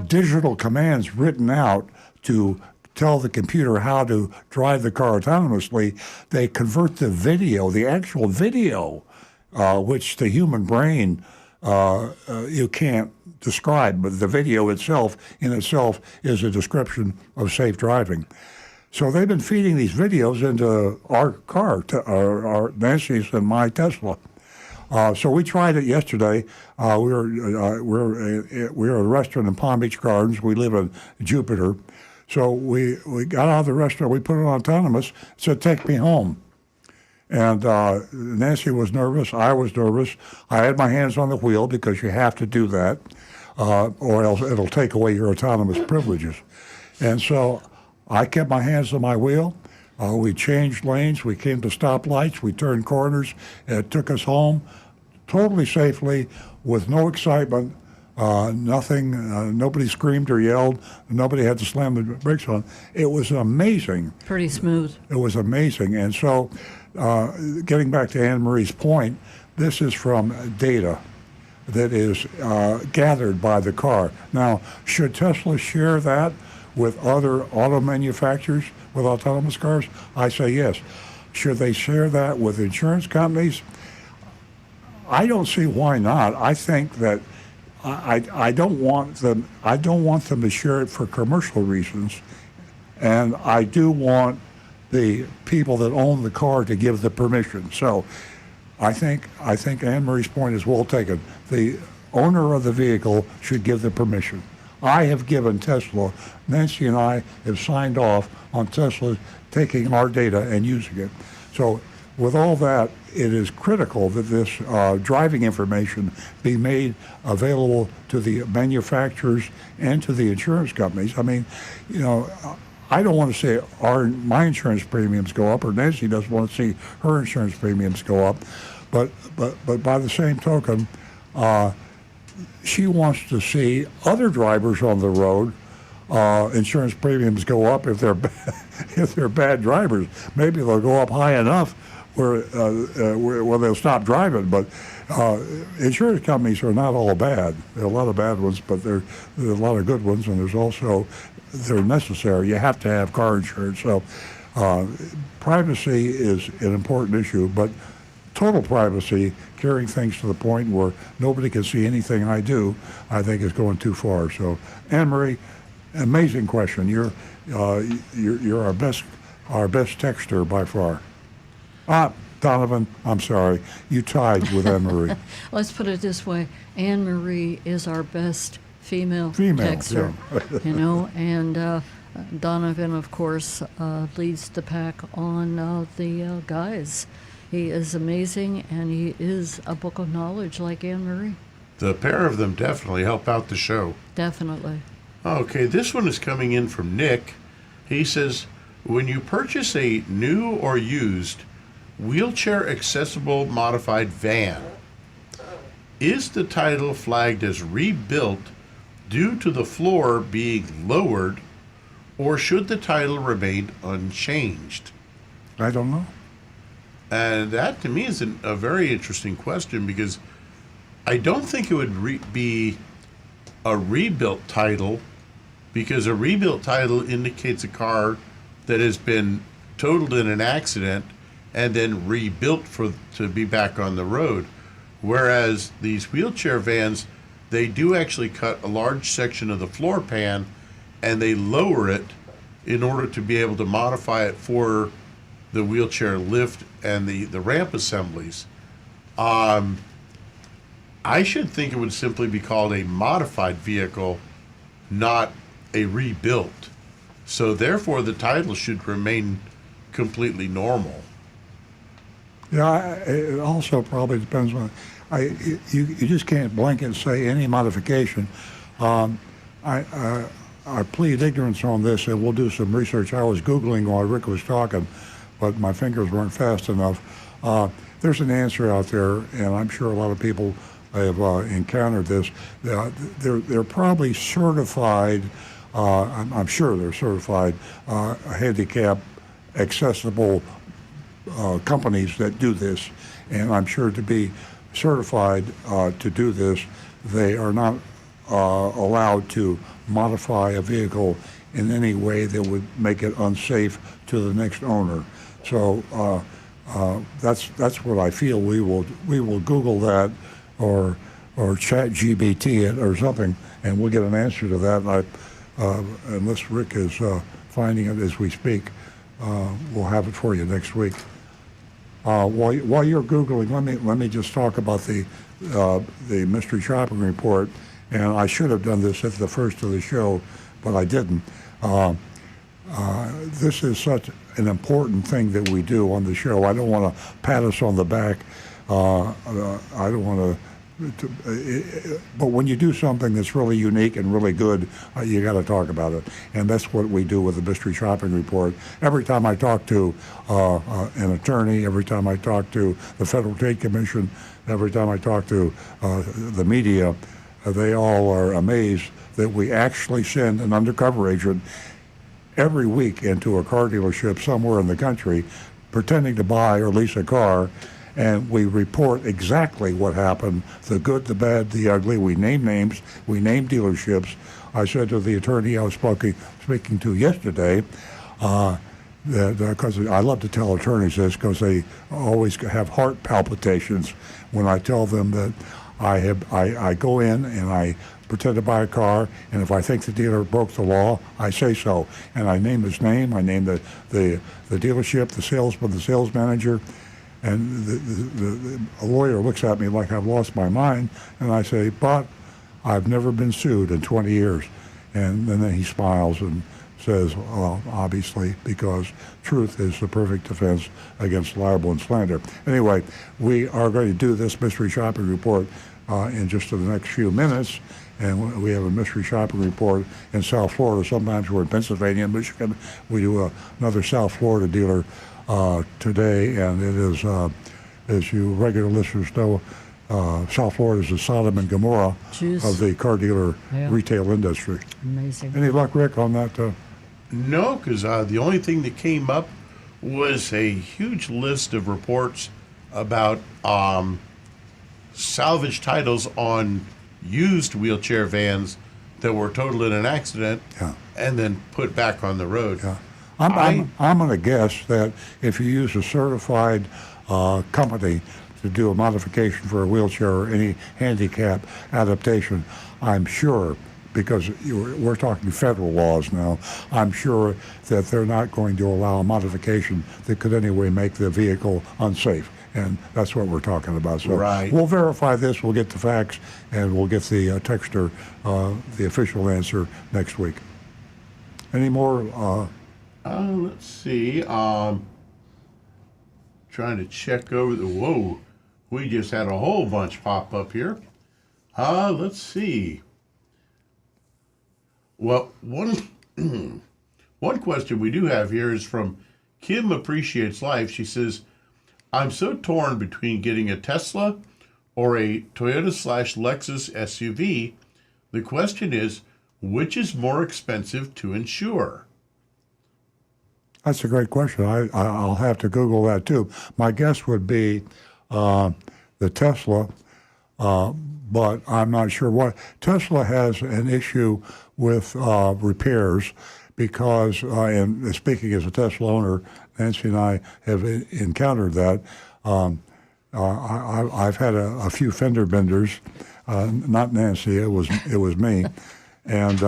digital commands written out to tell the computer how to drive the car autonomously, they convert the video, the actual video, which the human brain you can't describe, but the video itself is a description of safe driving. So they've been feeding these videos into our car, our Nancy's and my Tesla. So we tried it yesterday. We're at a restaurant in Palm Beach Gardens. We live in Jupiter. So we got out of the restaurant, we put it on autonomous, said, take me home. And Nancy was nervous, I was nervous. I had my hands on the wheel because you have to do that, or else it'll take away your autonomous privileges. And so I kept my hands on my wheel. We changed lanes, we came to stoplights, we turned corners, and it took us home totally safely with no excitement. Nothing, nobody screamed or yelled, nobody had to slam the brakes on. It was amazing. Pretty smooth. It was amazing. And so, getting back to Anne Marie's point, this is from data that is gathered by the car. Now, should Tesla share that with other auto manufacturers with autonomous cars? I say yes. Should they share that with insurance companies? I don't see why not. I think that I don't want them to share it for commercial reasons, and I do want the people that own the car to give the permission. So I think Anne Marie's point is well taken. The owner of the vehicle should give the permission. I have given Tesla, Nancy and I have signed off on Tesla taking our data and using it. So with all that, it is critical that this driving information be made available to the manufacturers and to the insurance companies. I mean, you know, I don't want to see my insurance premiums go up, or Nancy doesn't want to see her insurance premiums go up, but by the same token, she wants to see other drivers on the road insurance premiums go up if they're bad drivers. Maybe they'll go up high enough where they'll stop driving. But insurance companies are not all bad. There are a lot of bad ones, but there are a lot of good ones, and they're necessary. You have to have car insurance. So privacy is an important issue, but total privacy, carrying things to the point where nobody can see anything I do, I think is going too far. So, Anne Marie, amazing question. You're our best texter by far. Donovan, I'm sorry, you tied with Anne Marie. Let's put it this way: Anne Marie is our best female texter, yeah. You know, and Donovan, of course, leads the pack on the guys. He is amazing, and he is a book of knowledge like Anne Marie. The pair of them definitely help out the show. Definitely. Okay, this one is coming in from Nick. He says, when you purchase a new or used wheelchair accessible modified van, is the title flagged as rebuilt due to the floor being lowered, or should the title remain unchanged? I don't know. And that to me is a very interesting question, because I don't think it would be a rebuilt title, because a rebuilt title indicates a car that has been totaled in an accident and then rebuilt to be back on the road. Whereas these wheelchair vans, they do actually cut a large section of the floor pan and they lower it in order to be able to modify it for the wheelchair lift and the ramp assemblies. I should think it would simply be called a modified vehicle, not a rebuilt. So therefore the title should remain completely normal. Yeah, it also probably depends on, you just can't blanket say any modification. I I plead ignorance on this, and we'll do some research. I was Googling while Rick was talking, but my fingers weren't fast enough. There's an answer out there, and I'm sure a lot of people have encountered this. They're probably certified, I'm sure they're certified handicap accessible companies that do this, and I'm sure to be certified to do this, they are not allowed to modify a vehicle in any way that would make it unsafe to the next owner. So that's what I feel. We will Google that or chat GBT it or something, and we'll get an answer to that. Unless Rick is finding it as we speak, we'll have it for you next week. While you're Googling, let me just talk about the mystery shopping report. And I should have done this at the first of the show, but I didn't. This is such an important thing that we do on the show. I don't want to pat us on the back. I don't want to. But when you do something that's really unique and really good, you got to talk about it. And that's what we do with the mystery shopping report. Every time I talk to an attorney, every time I talk to the Federal Trade Commission, every time I talk to the media, they all are amazed that we actually send an undercover agent every week into a car dealership somewhere in the country pretending to buy or lease a car, and we report exactly what happened, the good, the bad, the ugly. We name names, we name dealerships. I said to the attorney I was speaking to yesterday, because I love to tell attorneys this because they always have heart palpitations when I tell them that I go in and I pretend to buy a car, and if I think the dealer broke the law, I say so. And I name his name, I name the dealership, the salesman, the sales manager, and a lawyer looks at me like I've lost my mind, and I say, but I've never been sued in 20 years. And then he smiles and says, well, obviously, because truth is the perfect defense against libel and slander. Anyway, we are going to do this mystery shopping report in just the next few minutes. And we have a mystery shopping report in South Florida. Sometimes we're in Pennsylvania and Michigan. We do another South Florida dealer today, and it is, as you regular listeners know, South Florida is the Sodom and Gomorrah of the car dealer retail industry. Amazing. Any luck, Rick, on that? No, because the only thing that came up was a huge list of reports about salvage titles on used wheelchair vans that were totaled in an accident and then put back on the road. Yeah. I'm going to guess that if you use a certified company to do a modification for a wheelchair or any handicap adaptation, I'm sure, because we're talking federal laws now, I'm sure that they're not going to allow a modification that could anyway make the vehicle unsafe. And that's what we're talking about. So we'll verify this, we'll get the facts, and we'll get the texter the official answer next week. Any more? Let's see. Trying to check over the... Whoa, we just had a whole bunch pop up here. Let's see. Well, one question we do have here is from Kim Appreciates Life. She says, I'm so torn between getting a Tesla or a Toyota/Lexus SUV. The question is, which is more expensive to insure? That's a great question. I'll have to Google that too. My guess would be the Tesla, but I'm not sure what. Tesla has an issue with repairs because, and speaking as a Tesla owner, Nancy and I have encountered that. I've had a few fender benders, not Nancy, it was me, and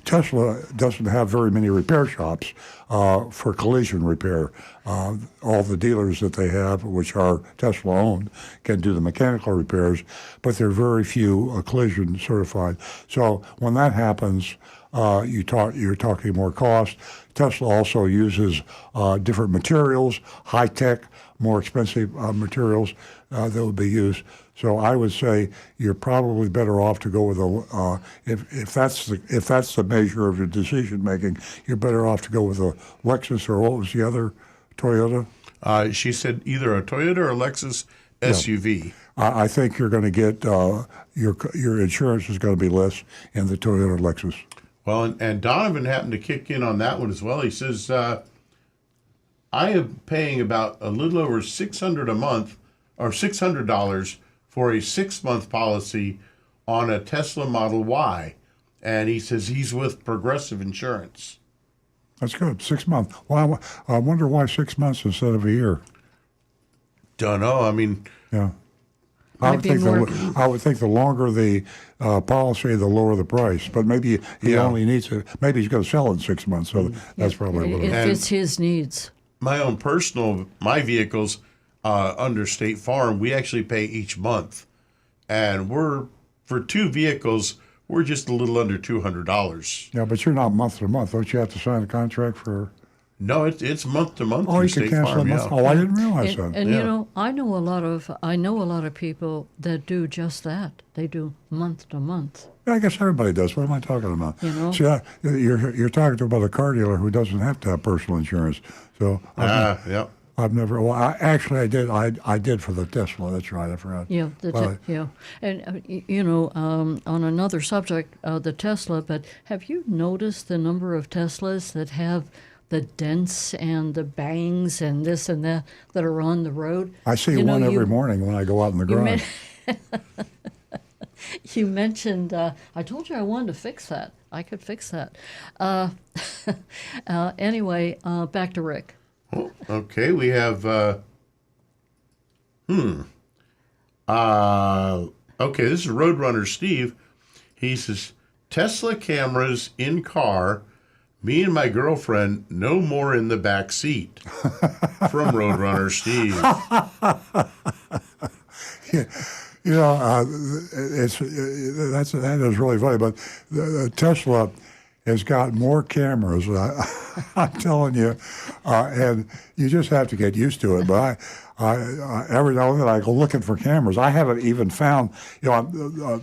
Tesla doesn't have very many repair shops for collision repair. All the dealers that they have, which are Tesla owned, can do the mechanical repairs, but there are very few collision certified. So when that happens, you're talking more cost. Tesla also uses different materials, high-tech, more expensive materials that would be used. So I would say you're probably better off to go with if that's the measure of your decision making, you're better off to go with a Lexus, or what was the other Toyota? She said either a Toyota or a Lexus SUV. Yeah. I think you're going to get your insurance is going to be less in the Toyota or Lexus. Well, and Donovan happened to kick in on that one as well. He says, I am paying about a little over $600 a month, or $600 for a 6-month policy on a Tesla Model Y. And he says he's with Progressive Insurance. That's good. 6 months. Well, I wonder why 6 months instead of a year. Don't know. I mean, yeah. I would think the longer the policy, the lower the price. But maybe he only needs to. Maybe he's going to sell it in 6 months. So that's probably what it is. It fits his needs. My own my vehicles under State Farm, we actually pay each month, and for 2 vehicles, we're just a little under $200. Yeah, but you're not month to month. Don't you have to sign a contract for? No, it's month to month. Oh, you can cancel a month. Oh, I didn't realize that. And you know, I know a lot of people that do just that. They do month to month. Yeah, I guess everybody does. What am I talking about? You know? See, you're talking about a car dealer who doesn't have to have personal insurance. So I've never. Well, I did. I did for the Tesla. That's right. I forgot. Yeah, and you know, on another subject, the Tesla. But have you noticed the number of Teslas that have the dents and the bangs and this and that are on the road? I see one every morning when I go out in the garage. You mentioned. I told you I wanted to fix that. I could fix that. Anyway, back to Rick. Oh, okay, we have. Okay, this is Roadrunner Steve. He says Tesla cameras in car. Me and my girlfriend no more in the back seat. From Roadrunner Steve. Yeah, you know, that is really funny. But the Tesla has got more cameras. I'm telling you, and you just have to get used to it. But I every now and then I go looking for cameras. I haven't even found, you know,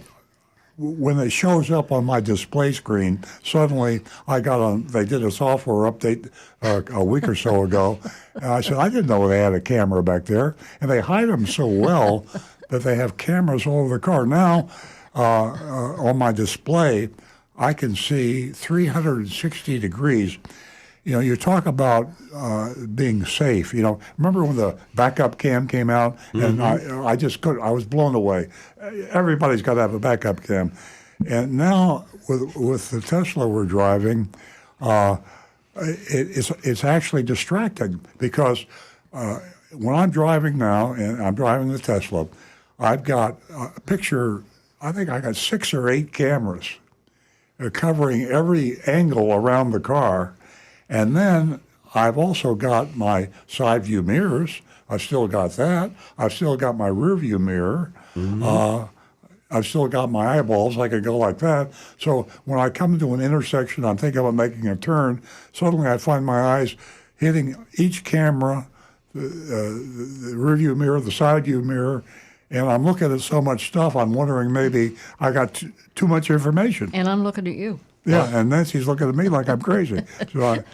when it shows up on my display screen, suddenly they did a software update a week or so ago. And I said, I didn't know they had a camera back there. And they hide them so well that they have cameras all over the car. Now, on my display, I can see 360 degrees. You know, you talk about being safe. You know, remember when the backup cam came out, and I just couldn't. I was blown away. Everybody's got to have a backup cam, and now with the Tesla we're driving, it's actually distracting because when I'm driving now, and I'm driving the Tesla, I've got a picture. I think I got 6 or 8 cameras covering every angle around the car. And then I've also got my side view mirrors. I've still got that. I've still got my rear view mirror. I've still got my eyeballs. I could go like that. So when I come into an intersection, I'm thinking about making a turn. Suddenly I find my eyes hitting each camera, the rear view mirror, the side view mirror, and I'm looking at so much stuff, I'm wondering maybe I got too much information. And I'm looking at you. Yeah, and Nancy's looking at me like I'm crazy. So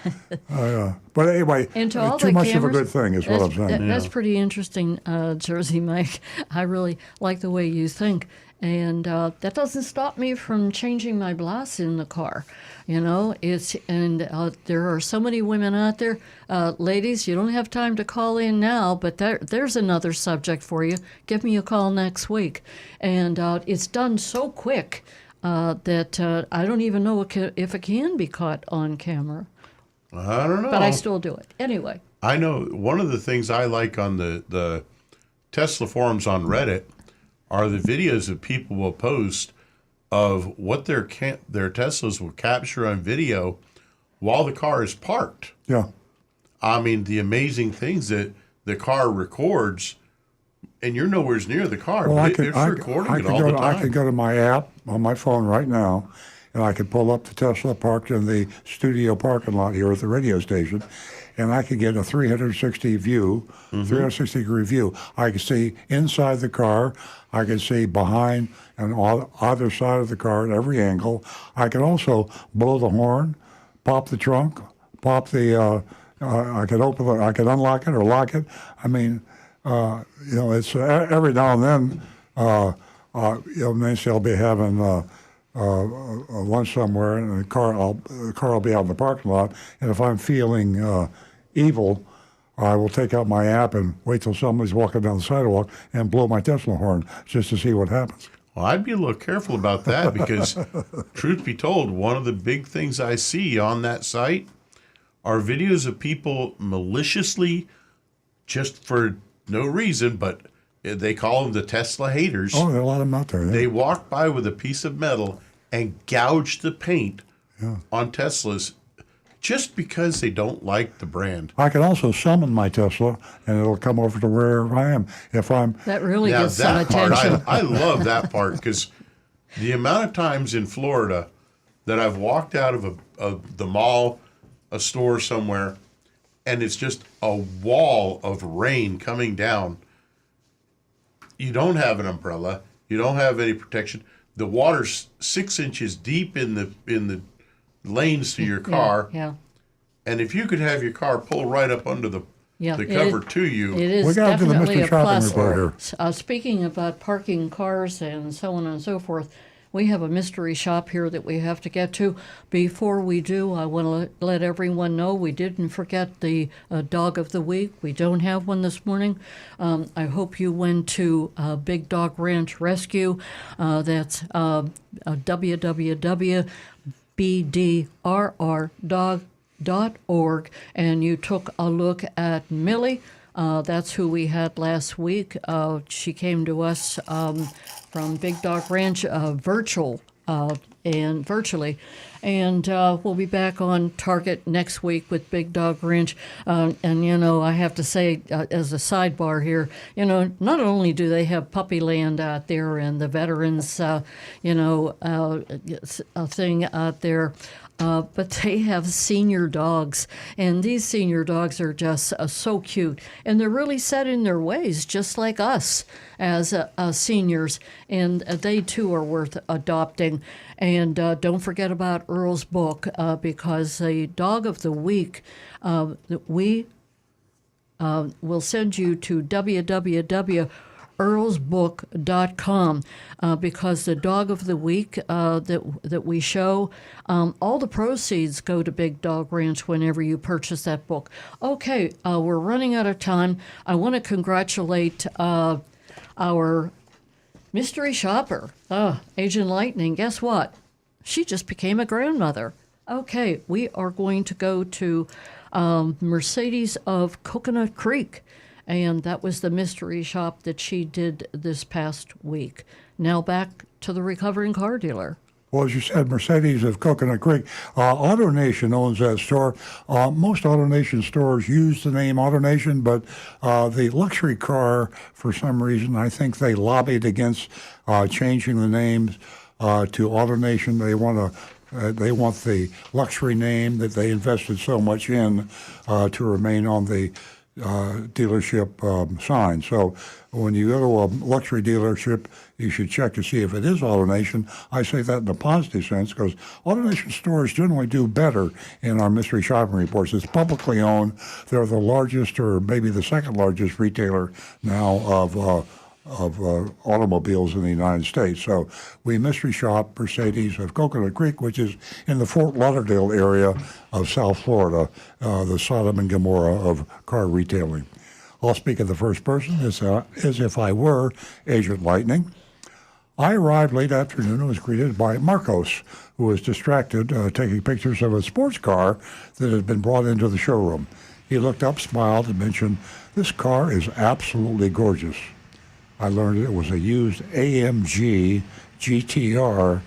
but anyway, too much of a good thing is what I'm saying. That's pretty interesting, Jersey Mike. I really like the way you think. And that doesn't stop me from changing my glass in the car. You know, there are so many women out there. Ladies, you don't have time to call in now, but there's another subject for you. Give me a call next week. And it's done so quick that I don't even know if it can be caught on camera. I don't know. But I still do it. Anyway. I know one of the things I like on the Tesla forums on Reddit are the videos that people will post of what their Teslas will capture on video while the car is parked. Yeah. I mean, the amazing things that the car records, and you're nowhere near the car, well, but it's recording it all the time. I can go to my app on my phone right now, and I could pull up the Tesla parked in the studio parking lot here at the radio station, and I could get a 360 view, 360-degree view. I could see inside the car. I could see behind and on either side of the car at every angle. I could also blow the horn, pop the trunk, pop the. I could open it. I could unlock it or lock it. I mean, it's every now and then. Maybe I'll be having lunch somewhere, and the car will be out in the parking lot. And if I'm feeling evil, I will take out my app and wait till somebody's walking down the sidewalk and blow my Tesla horn just to see what happens. Well, I'd be a little careful about that because, truth be told, one of the big things I see on that site are videos of people maliciously, just for no reason, but they call them the Tesla haters. Oh, there are a lot of them out there. Yeah. They walk by with a piece of metal and gouge the paint on Teslas just because they don't like the brand. I can also summon my Tesla, and it'll come over to wherever I am. That really gets some attention. I love that part because the amount of times in Florida that I've walked out of the mall, a store somewhere, and it's just a wall of rain coming down. You don't have an umbrella. You don't have any protection. The water's 6 inches deep in the lanes to your car. Yeah. And if you could have your car pull right up under the cover to you. It is we got to do the definitely Mr. a Shopping plus. report here. Speaking about parking cars and so on and so forth, we have a mystery shop here that we have to get to. Before we do, I want to let everyone know we didn't forget the Dog of the Week. We don't have one this morning. I hope you went to Big Dog Ranch Rescue. That's www.bdrrdog.org, and you took a look at Millie. That's who we had last week. She came to us from Big Dog Ranch virtually. And we'll be back on target next week with Big Dog Ranch. And, I have to say, as a sidebar here, not only do they have puppy land out there and the veterans, thing out there, but they have senior dogs, and these senior dogs are just so cute, and they're really set in their ways, just like us as seniors, and they too are worth adopting. And don't forget about Earl's book, because the Dog of the Week, we will send you to www.earlsbook.com, because the Dog of the Week that we show, all the proceeds go to Big Dog Ranch whenever you purchase that book. Okay, we're running out of time. I want to congratulate our mystery shopper, Agent Lightning. Guess what? She just became a grandmother. Okay, we are going to go to Mercedes of Coconut Creek. And that was the mystery shop that she did this past week. Now back to the recovering car dealer. Well, as you said, Mercedes of Coconut Creek. AutoNation owns that store. Most AutoNation stores use the name AutoNation, but the luxury car, for some reason, I think they lobbied against changing the names to AutoNation. They want the luxury name that they invested so much in to remain on the dealership sign. So when you go to a luxury dealership, you should check to see if it is AutoNation. I say that in a positive sense because AutoNation stores generally do better in our mystery shopping reports. It's publicly owned. They're the largest, or maybe the second largest retailer now of automobiles in the United States. So we mystery shop Mercedes of Coconut Creek, which is in the Fort Lauderdale area of South Florida, the Sodom and Gomorrah of car retailing. I'll speak in the first person as if I were Agent Lightning. I arrived late afternoon and was greeted by Marcos, who was distracted taking pictures of a sports car that had been brought into the showroom. He looked up, smiled, and mentioned, "This car is absolutely gorgeous." I learned it was a used AMG GTR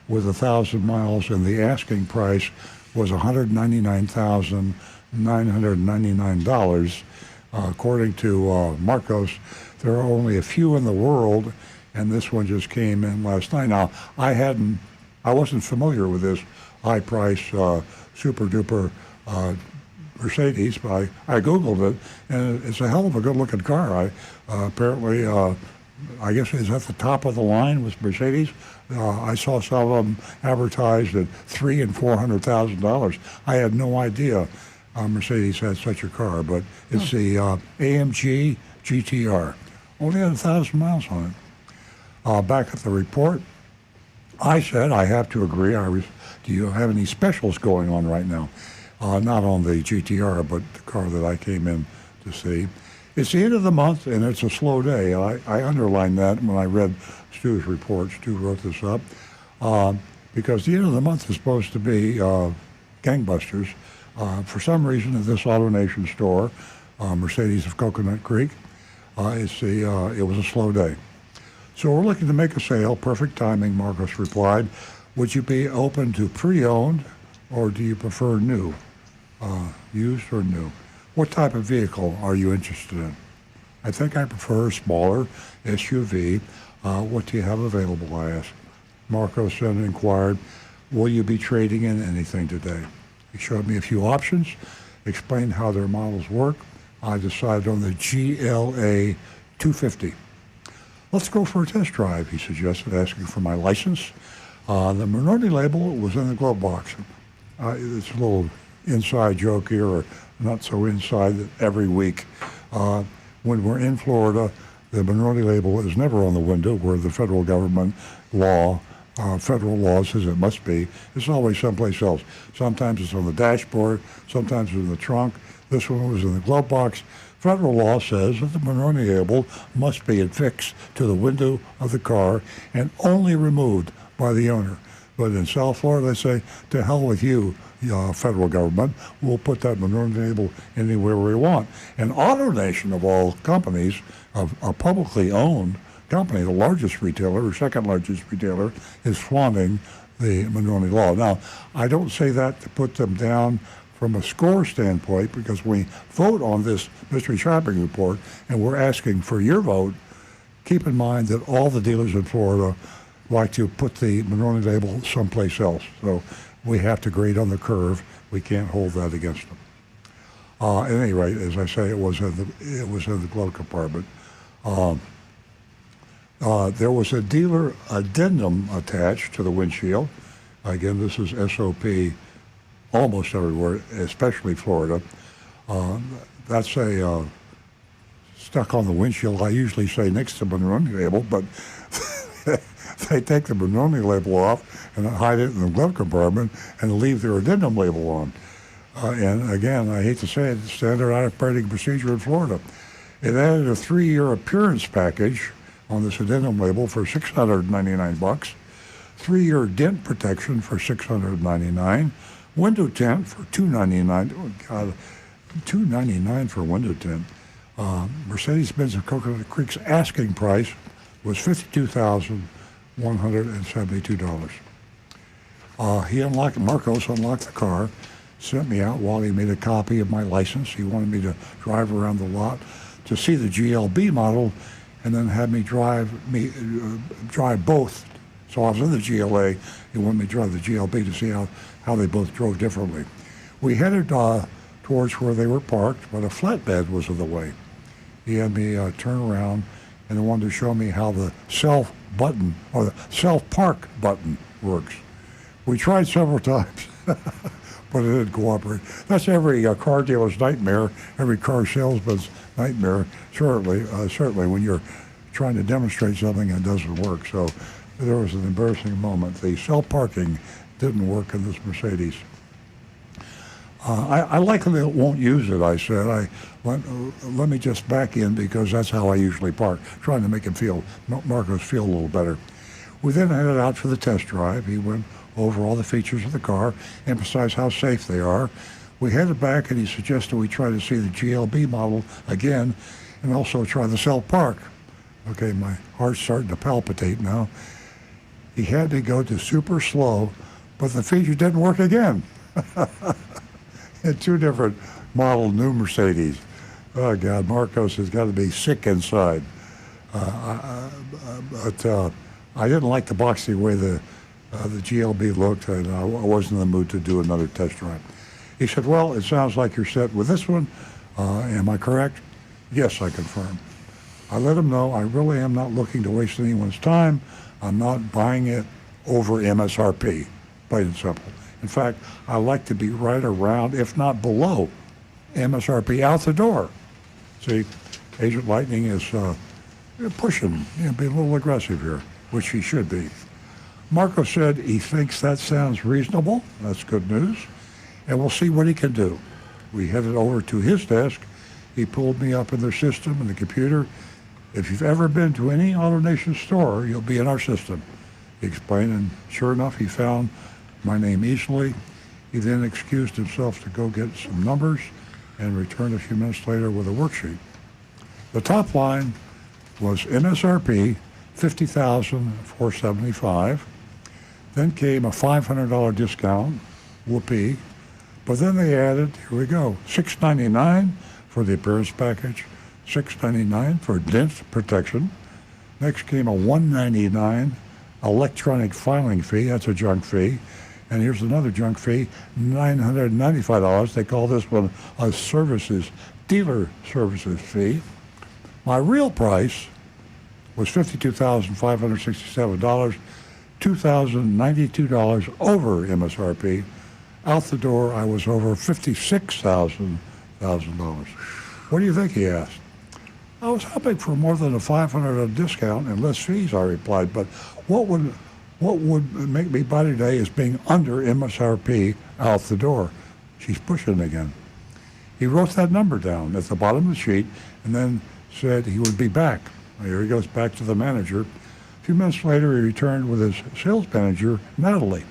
with 1,000 miles, and the asking price was $199,999. According to Marcos, there are only a few in the world, and this one just came in last night. Now, I hadn't I wasn't familiar with this high price, super duper Mercedes, but I Googled it, and it's a hell of a good looking car. Apparently, I guess it's at the top of the line with Mercedes. I saw some of them advertised at $300,000 and $400,000. I had no idea Mercedes had such a car, but it's the AMG GTR. Only had 1,000 miles on it. Back at the report, I said I have to agree. Do you have any specials going on right now? Not on the GTR, but the car that I came in to see. It's the end of the month, and it's a slow day. I underlined that when I read Stu's report. Stu wrote this up. Because the end of the month is supposed to be gangbusters. For some reason, at this AutoNation store, Mercedes of Coconut Creek, it was a slow day. So we're looking to make a sale. Perfect timing, Marcos replied. Would you be open to pre-owned, or do you prefer new? Used or new? What type of vehicle are you interested in? I think I prefer a smaller SUV. What do you have available, I asked. Marcos then inquired, will you be trading in anything today? He showed me a few options, explained how their models work. I decided on the GLA 250. Let's go for a test drive, he suggested, asking for my license. The Minority label was in the glove box. It's a little inside joke here, or not so inside, that every week when we're in Florida, the Minority label is never on the window where the federal government federal law says it must be. It's always someplace else. Sometimes it's on the dashboard, sometimes it's in the trunk. This one was in the glove box. Federal law says that the Minority label must be affixed to the window of the car and only removed by the owner. But in South Florida, they say, to hell with you, federal government. We'll put that Minority label anywhere we want. And AutoNation, of all companies, a publicly owned company, the largest retailer or second largest retailer, is flaunting the Minority law. Now, I don't say that to put them down from a score standpoint, because we vote on this mystery shopping report and we're asking for your vote. Keep in mind that all the dealers in Florida like to put the Minority label someplace else. So we have to grade on the curve. We can't hold that against them. At any rate, as I say, it was in the glove compartment. There was a dealer addendum attached to the windshield. Again, this is SOP almost everywhere, especially Florida. That's stuck on the windshield. I usually say next to the Minority label, but they take the Minority label off and hide it in the glove compartment and leave their addendum label on. And again, I hate to say it, it's standard operating procedure in Florida. It added a 3-year appearance package on this addendum label for $699, 3-year dent protection for $699, window tint for $299. Oh God, $299 for window tint. Mercedes Benz of Coconut Creek's asking price was $52,172. Marcos unlocked the car, sent me out while he made a copy of my license. He wanted me to drive around the lot to see the GLB model, and then had me drive both. So I was in the GLA. He wanted me to drive the GLB to see how they both drove differently. We headed towards where they were parked, but a flatbed was in the way. He had me turn around and wanted to show me how the self button, or the self-park button, works. We tried several times, but it didn't cooperate. That's every car dealer's nightmare, every car salesman's nightmare, certainly when you're trying to demonstrate something and it doesn't work. So there was an embarrassing moment. The self-parking didn't work in this Mercedes. I likely won't use it, I said. Let me just back in, because that's how I usually park, trying to make Marcos feel a little better. We then headed out for the test drive. He went over all the features of the car, emphasized how safe they are. We headed back, and he suggested we try to see the GLB model again and also try the self-park. Okay, my heart's starting to palpitate now. He had to go to super slow, but the feature didn't work again. And 2 different model new Mercedes. Oh God, Marcos has got to be sick inside. But I didn't like the boxy way the the GLB looked, and I wasn't in the mood to do another test drive. He said, well, it sounds like you're set with this one. Am I correct? Yes, I confirm. I let him know I really am not looking to waste anyone's time. I'm not buying it over MSRP, plain and simple. In fact, I like to be right around, if not below, MSRP out the door. See, Agent Lightning is pushing, being a little aggressive here, which he should be. Marco said he thinks that sounds reasonable. That's good news. And we'll see what he can do. We headed over to his desk. He pulled me up in their system in the computer. If you've ever been to any AutoNation store, you'll be in our system, he explained. And sure enough, he found my name easily. He then excused himself to go get some numbers and returned a few minutes later with a worksheet. The top line was MSRP, $50,475. Then came a $500 discount, whoopee. But then they added, here we go, $699 for the appearance package, $699 for dent protection. Next came a $199 electronic filing fee. That's a junk fee. And here's another junk fee, $995. They call this one a dealer services fee. My real price was $52,567, $2,092 over MSRP. Out the door, I was over $56,000. What do you think, he asked. I was hoping for more than a $500 discount and less fees, I replied, but what would make me buy today is being under MSRP out the door. She's pushing again. He wrote that number down at the bottom of the sheet and then said he would be back. Here he goes back to the manager. A few minutes later, he returned with his sales manager, Natalie.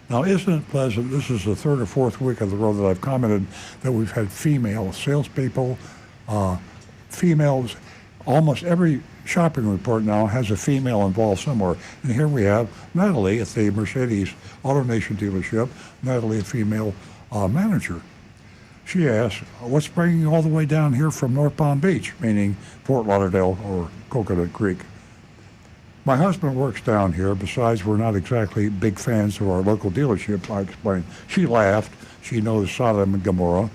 Now, isn't it pleasant? This is the third or fourth week of the road that I've commented that we've had female salespeople, females. Almost every shopping report now has a female involved somewhere. And here we have Natalie at the Mercedes AutoNation dealership, Natalie, a female manager. She asked, what's bringing you all the way down here from North Palm Beach, meaning Fort Lauderdale or Coconut Creek? My husband works down here. Besides, we're not exactly big fans of our local dealership, I explained. She laughed. She knows Sodom and Gomorrah,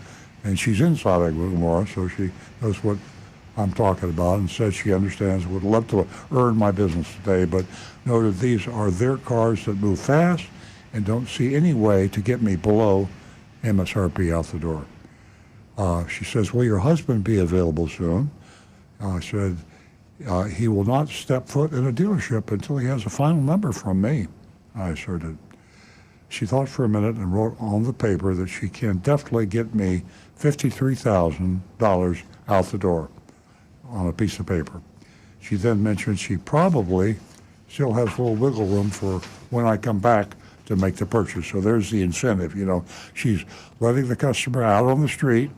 and she's in Sodom and Gomorrah, so she knows what I'm talking about, and said she understands, would love to earn my business today, but noted these are their cars that move fast and don't see any way to get me below MSRP out the door. She says, will your husband be available soon? I said, he will not step foot in a dealership until he has a final number from me, I asserted. She thought for a minute and wrote on the paper that she can definitely get me $53,000 out the door on a piece of paper. She then mentioned she probably still has a little wiggle room for when I come back to make the purchase. So there's the incentive, She's letting the customer out on the street.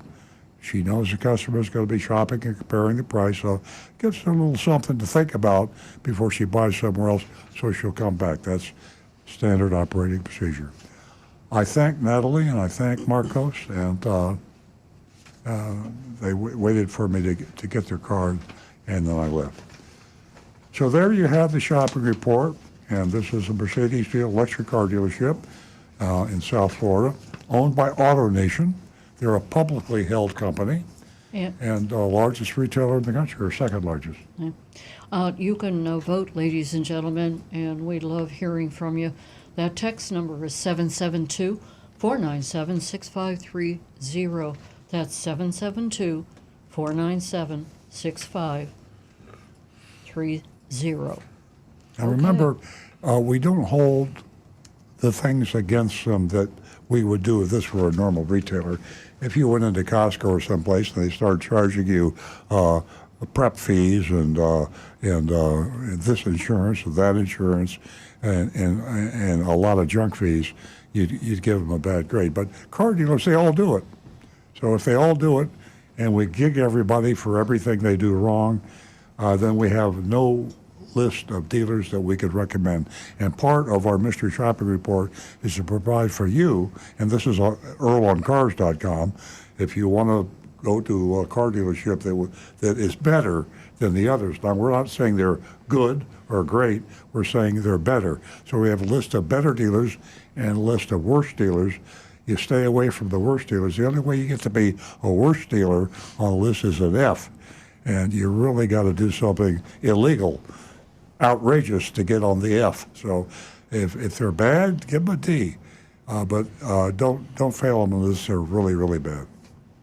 She knows the customer is going to be shopping and comparing the price, so gives her a little something to think about before she buys somewhere else, so she'll come back. That's standard operating procedure. I thank Natalie and I thank Marcos, and they waited for me to get their card, and then I left. So there you have the shopping report, and this is a Mercedes electric car dealership in South Florida, owned by AutoNation. They're a publicly held company, and the largest retailer in the country, or second largest. Yeah. You can vote, ladies and gentlemen, and we love hearing from you. That text number is 772-497-6530. That's 772-497-6530. Now remember, we don't hold the things against them that we would do if this were a normal retailer. If you went into Costco or someplace and they started charging you prep fees and this insurance or that insurance and a lot of junk fees, you'd give them a bad grade. But car dealers, they all do it. So if they all do it and we gig everybody for everything they do wrong, then we have no list of dealers that we could recommend. And part of our mystery shopping report is to provide for you, and this is EarlOnCars.com, if you want to go to a car dealership that is better than the others. Now, we're not saying they're good or great. We're saying they're better. So we have a list of better dealers and a list of worse dealers. You stay away from the worst dealers. The only way you get to be a worse dealer on the list is an F. And you really got to do something illegal, outrageous to get on the F. So if they're bad, give them a D. But don't fail them unless they're really, really bad.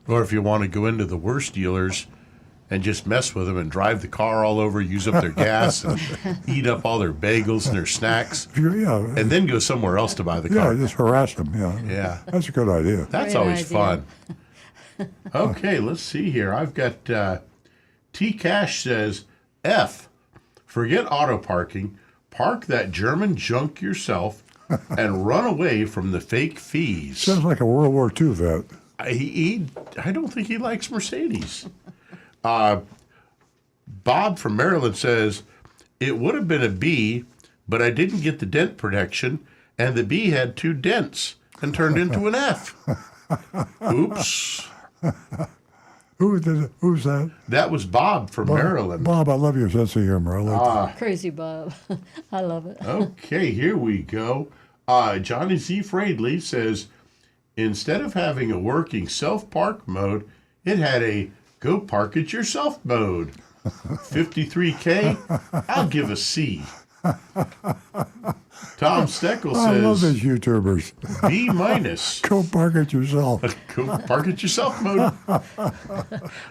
Or if you want to go into the worst dealers and just mess with them and drive the car all over, use up their gas, and eat up all their bagels and their snacks, and then go somewhere else to buy the car. Yeah, just harass them. Yeah. That's a good idea. That's Great always idea. fun. Okay, let's see here. I've got T Cash says, F, forget auto parking, park that German junk yourself, and run away from the fake fees. Sounds like a World War II vet. I don't think he likes Mercedes. Bob from Maryland says, it would have been a B, but I didn't get the dent protection, and the B had 2 dents and turned into an F. Oops. Who's that? That was Bob from Maryland. Bob, I love your sense of humor. I like Crazy Bob. I love it. Okay, here we go. Johnny Z. Fradley says, instead of having a working self-park mode, it had a go park it yourself mode. 53K, I'll give a C. Tom Steckel I love says, these YouTubers. B minus. Go park it yourself. Go park it yourself mode.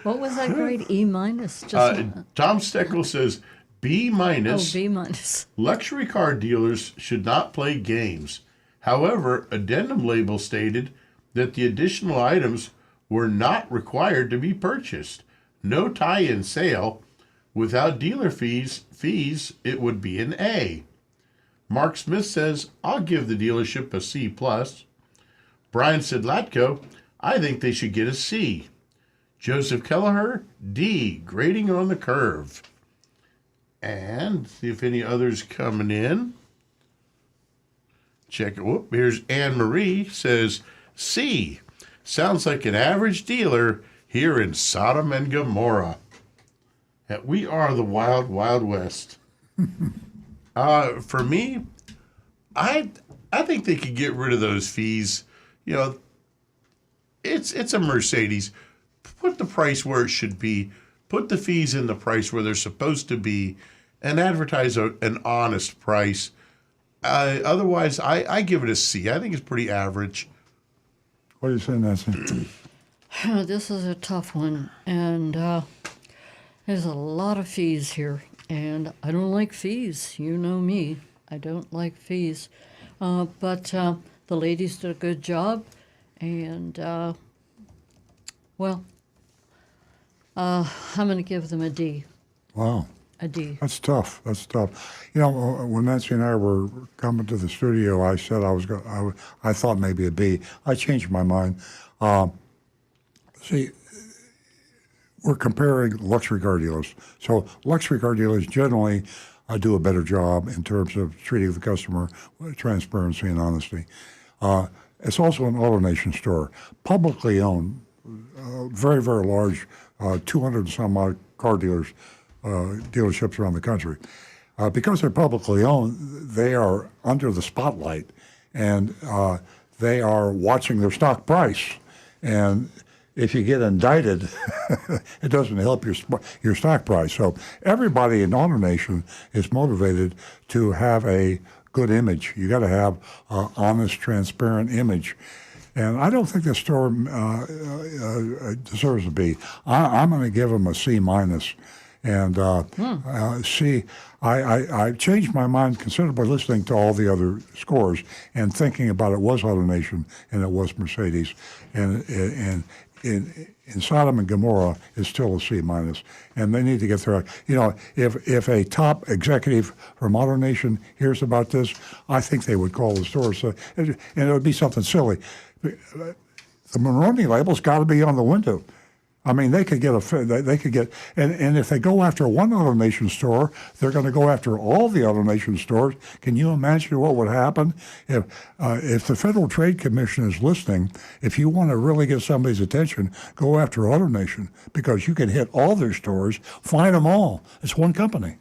What was that grade? E minus? Tom Steckel says, B minus. B minus. Luxury car dealers should not play games. However, addendum label stated that the additional items were not required to be purchased. No tie-in sale. Without dealer fees, it would be an A. Mark Smith says, I'll give the dealership a C+. Brian Sidlatko, I think they should get a C. Joseph Kelleher, D, grading on the curve. And see if any others coming in. Check it. Whoop, here's Anne Marie says, C, sounds like an average dealer here in Sodom and Gomorrah. We are the wild, wild west. For me, I think they could get rid of those fees. You know, it's a Mercedes. Put the price where it should be. Put the fees in the price where they're supposed to be, and advertise an honest price. Otherwise, I give it a C. I think it's pretty average. What are you saying, Nancy? This is a tough one, and there's a lot of fees here, and I don't like fees. You know me. I don't like fees. But the ladies did a good job, and, well, I'm going to give them a D. Wow. A D. That's tough. You know, when Nancy and I were coming to the studio, I said I thought maybe a B. I changed my mind. See, we're comparing luxury car dealers. So luxury car dealers generally do a better job in terms of treating the customer with transparency and honesty. It's also an AutoNation store, publicly owned, very, very large, 200 and some odd car dealerships around the country. Because they're publicly owned, they are under the spotlight, and they are watching their stock price. And if you get indicted, it doesn't help your stock price. So everybody in AutoNation is motivated to have a good image. You got to have an honest, transparent image. And I don't think the store deserves a B. I'm going to give them a C minus. And C, I changed my mind considerably listening to all the other scores and thinking about it was AutoNation and it was Mercedes. And in Sodom and Gomorrah is still a C minus, and they need to get their. You know, if a top executive from AutoNation hears about this, I think they would call the store, and it would be something silly. The Monroney label's got to be on the window. I mean, they could get and if they go after one AutoNation store, they're going to go after all the AutoNation stores. Can you imagine what would happen if the Federal Trade Commission is listening? If you want to really get somebody's attention, go after AutoNation, because you can hit all their stores, find them all. It's one company.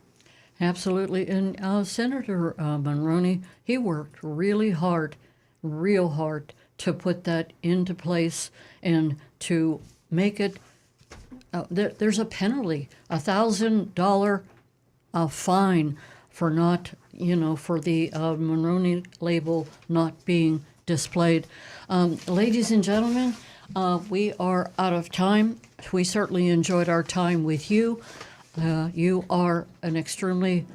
Absolutely. And Senator Mulroney, he worked really hard, real hard, to put that into place and to make it. There's a penalty, $1,000 fine for not, for the Mulroney label not being displayed. Ladies and gentlemen, we are out of time. We certainly enjoyed our time with you. You are an extremely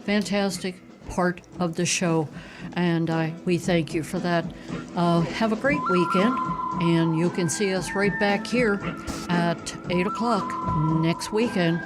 fantastic part of the show, and we thank you for that. Have a great weekend, and you can see us right back here at 8 o'clock next weekend